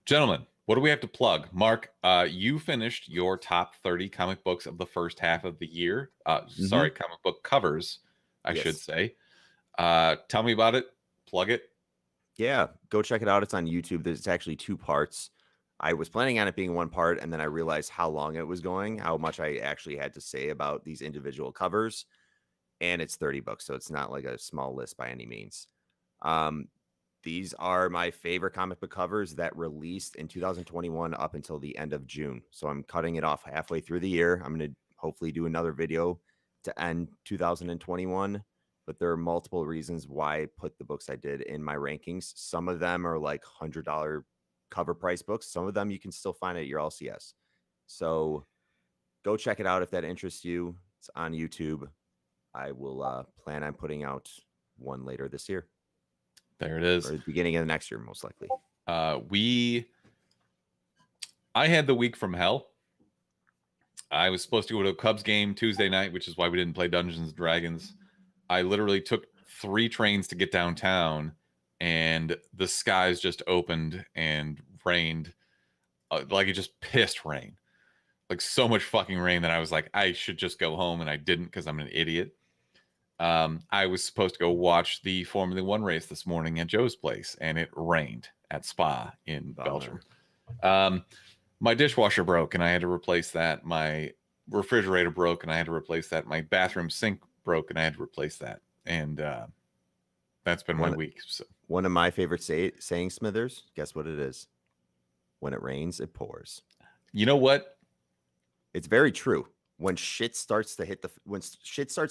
gentlemen, what do we have to plug? Mark, you finished your top 30 comic books of the first half of the year. Sorry, comic book covers, I should say. Tell me about it. Plug it.
Yeah, go check it out. It's on YouTube. It's actually 2 parts. I was planning on it being 1 part, and then I realized how long it was going, how much I actually had to say about these individual covers, and it's 30 books, so it's not like a small list by any means. These are my favorite comic book covers that released in 2021 up until the end of June. So I'm cutting it off halfway through the year. I'm going to hopefully do another video to end 2021, but there are multiple reasons why I put the books I did in my rankings. Some of them are like $100 cover price books. Some of them you can still find at your LCS. So go check it out if that interests you. It's on YouTube. I will plan on putting out one later this year.
There it is.
Or the beginning of the next year, most likely.
I had the week from hell. I was supposed to go to a Cubs game Tuesday night, which is why we didn't play Dungeons and Dragons. I literally took 3 trains to get downtown, and the skies just opened and rained. Like it just pissed rain. Like so much fucking rain that I was like, I should just go home, and I didn't because I'm an idiot. I was supposed to go watch the Formula One race this morning at Joe's place, and it rained at Spa in Belgium. My dishwasher broke, and I had to replace that. My refrigerator broke, and I had to replace that. My bathroom sink broke, and I had to replace that. And that's been my week. So.
One of my favorite sayings, Smithers, guess what it is? When it rains, it pours.
You know what?
It's very true. When shit starts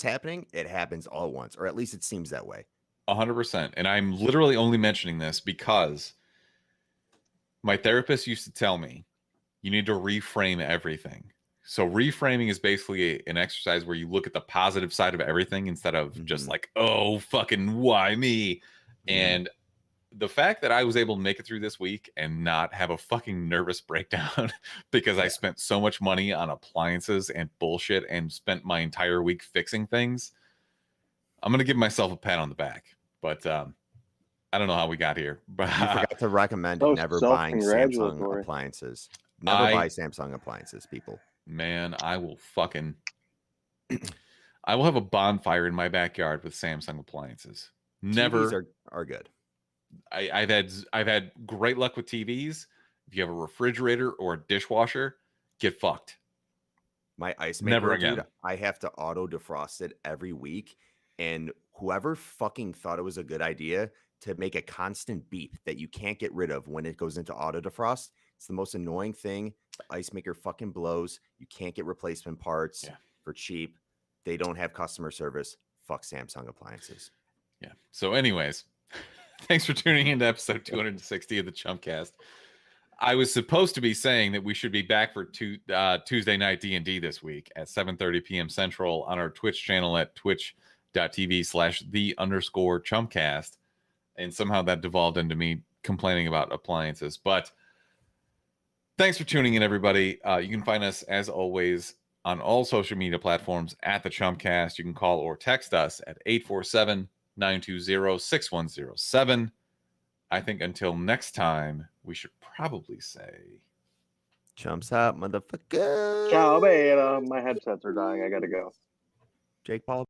happening, it happens all at once, or at least it seems that way.
100%. And I'm literally only mentioning this because my therapist used to tell me, you need to reframe everything. So reframing is basically an exercise where you look at the positive side of everything instead of just like, oh, fucking why me? And the fact that I was able to make it through this week and not have a fucking nervous breakdown because I spent so much money on appliances and bullshit and spent my entire week fixing things, I'm going to give myself a pat on the back. But I don't know how we got here. But
you forgot to recommend never buying Samsung appliances. Never buy Samsung appliances, people.
Man, I will have a bonfire in my backyard with Samsung appliances. Never
TVs are good.
I've had great luck with TVs. If you have a refrigerator or a dishwasher, get fucked.
My ice maker,
never again.
Dude, I have to auto defrost it every week, and whoever fucking thought it was a good idea to make a constant beep that you can't get rid of when it goes into auto defrost, it's the most annoying thing. The ice maker fucking blows. You can't get replacement parts for cheap. They don't have customer service. Fuck Samsung appliances.
Yeah. So anyways, thanks for tuning in to episode 260 of the Chumpcast. I was supposed to be saying that we should be back for Tuesday night D&D this week at 7:30 p.m. Central on our Twitch channel at twitch.tv/the_Chumpcast. And somehow that devolved into me complaining about appliances. But thanks for tuning in, everybody. You can find us, as always, on all social media platforms at the Chumpcast. You can call or text us at 847-920-6107. I think until next time, we should probably say...
Chumps out, motherfucker.
Ciao, beta. My headsets are dying. I gotta go.
Jake Paul.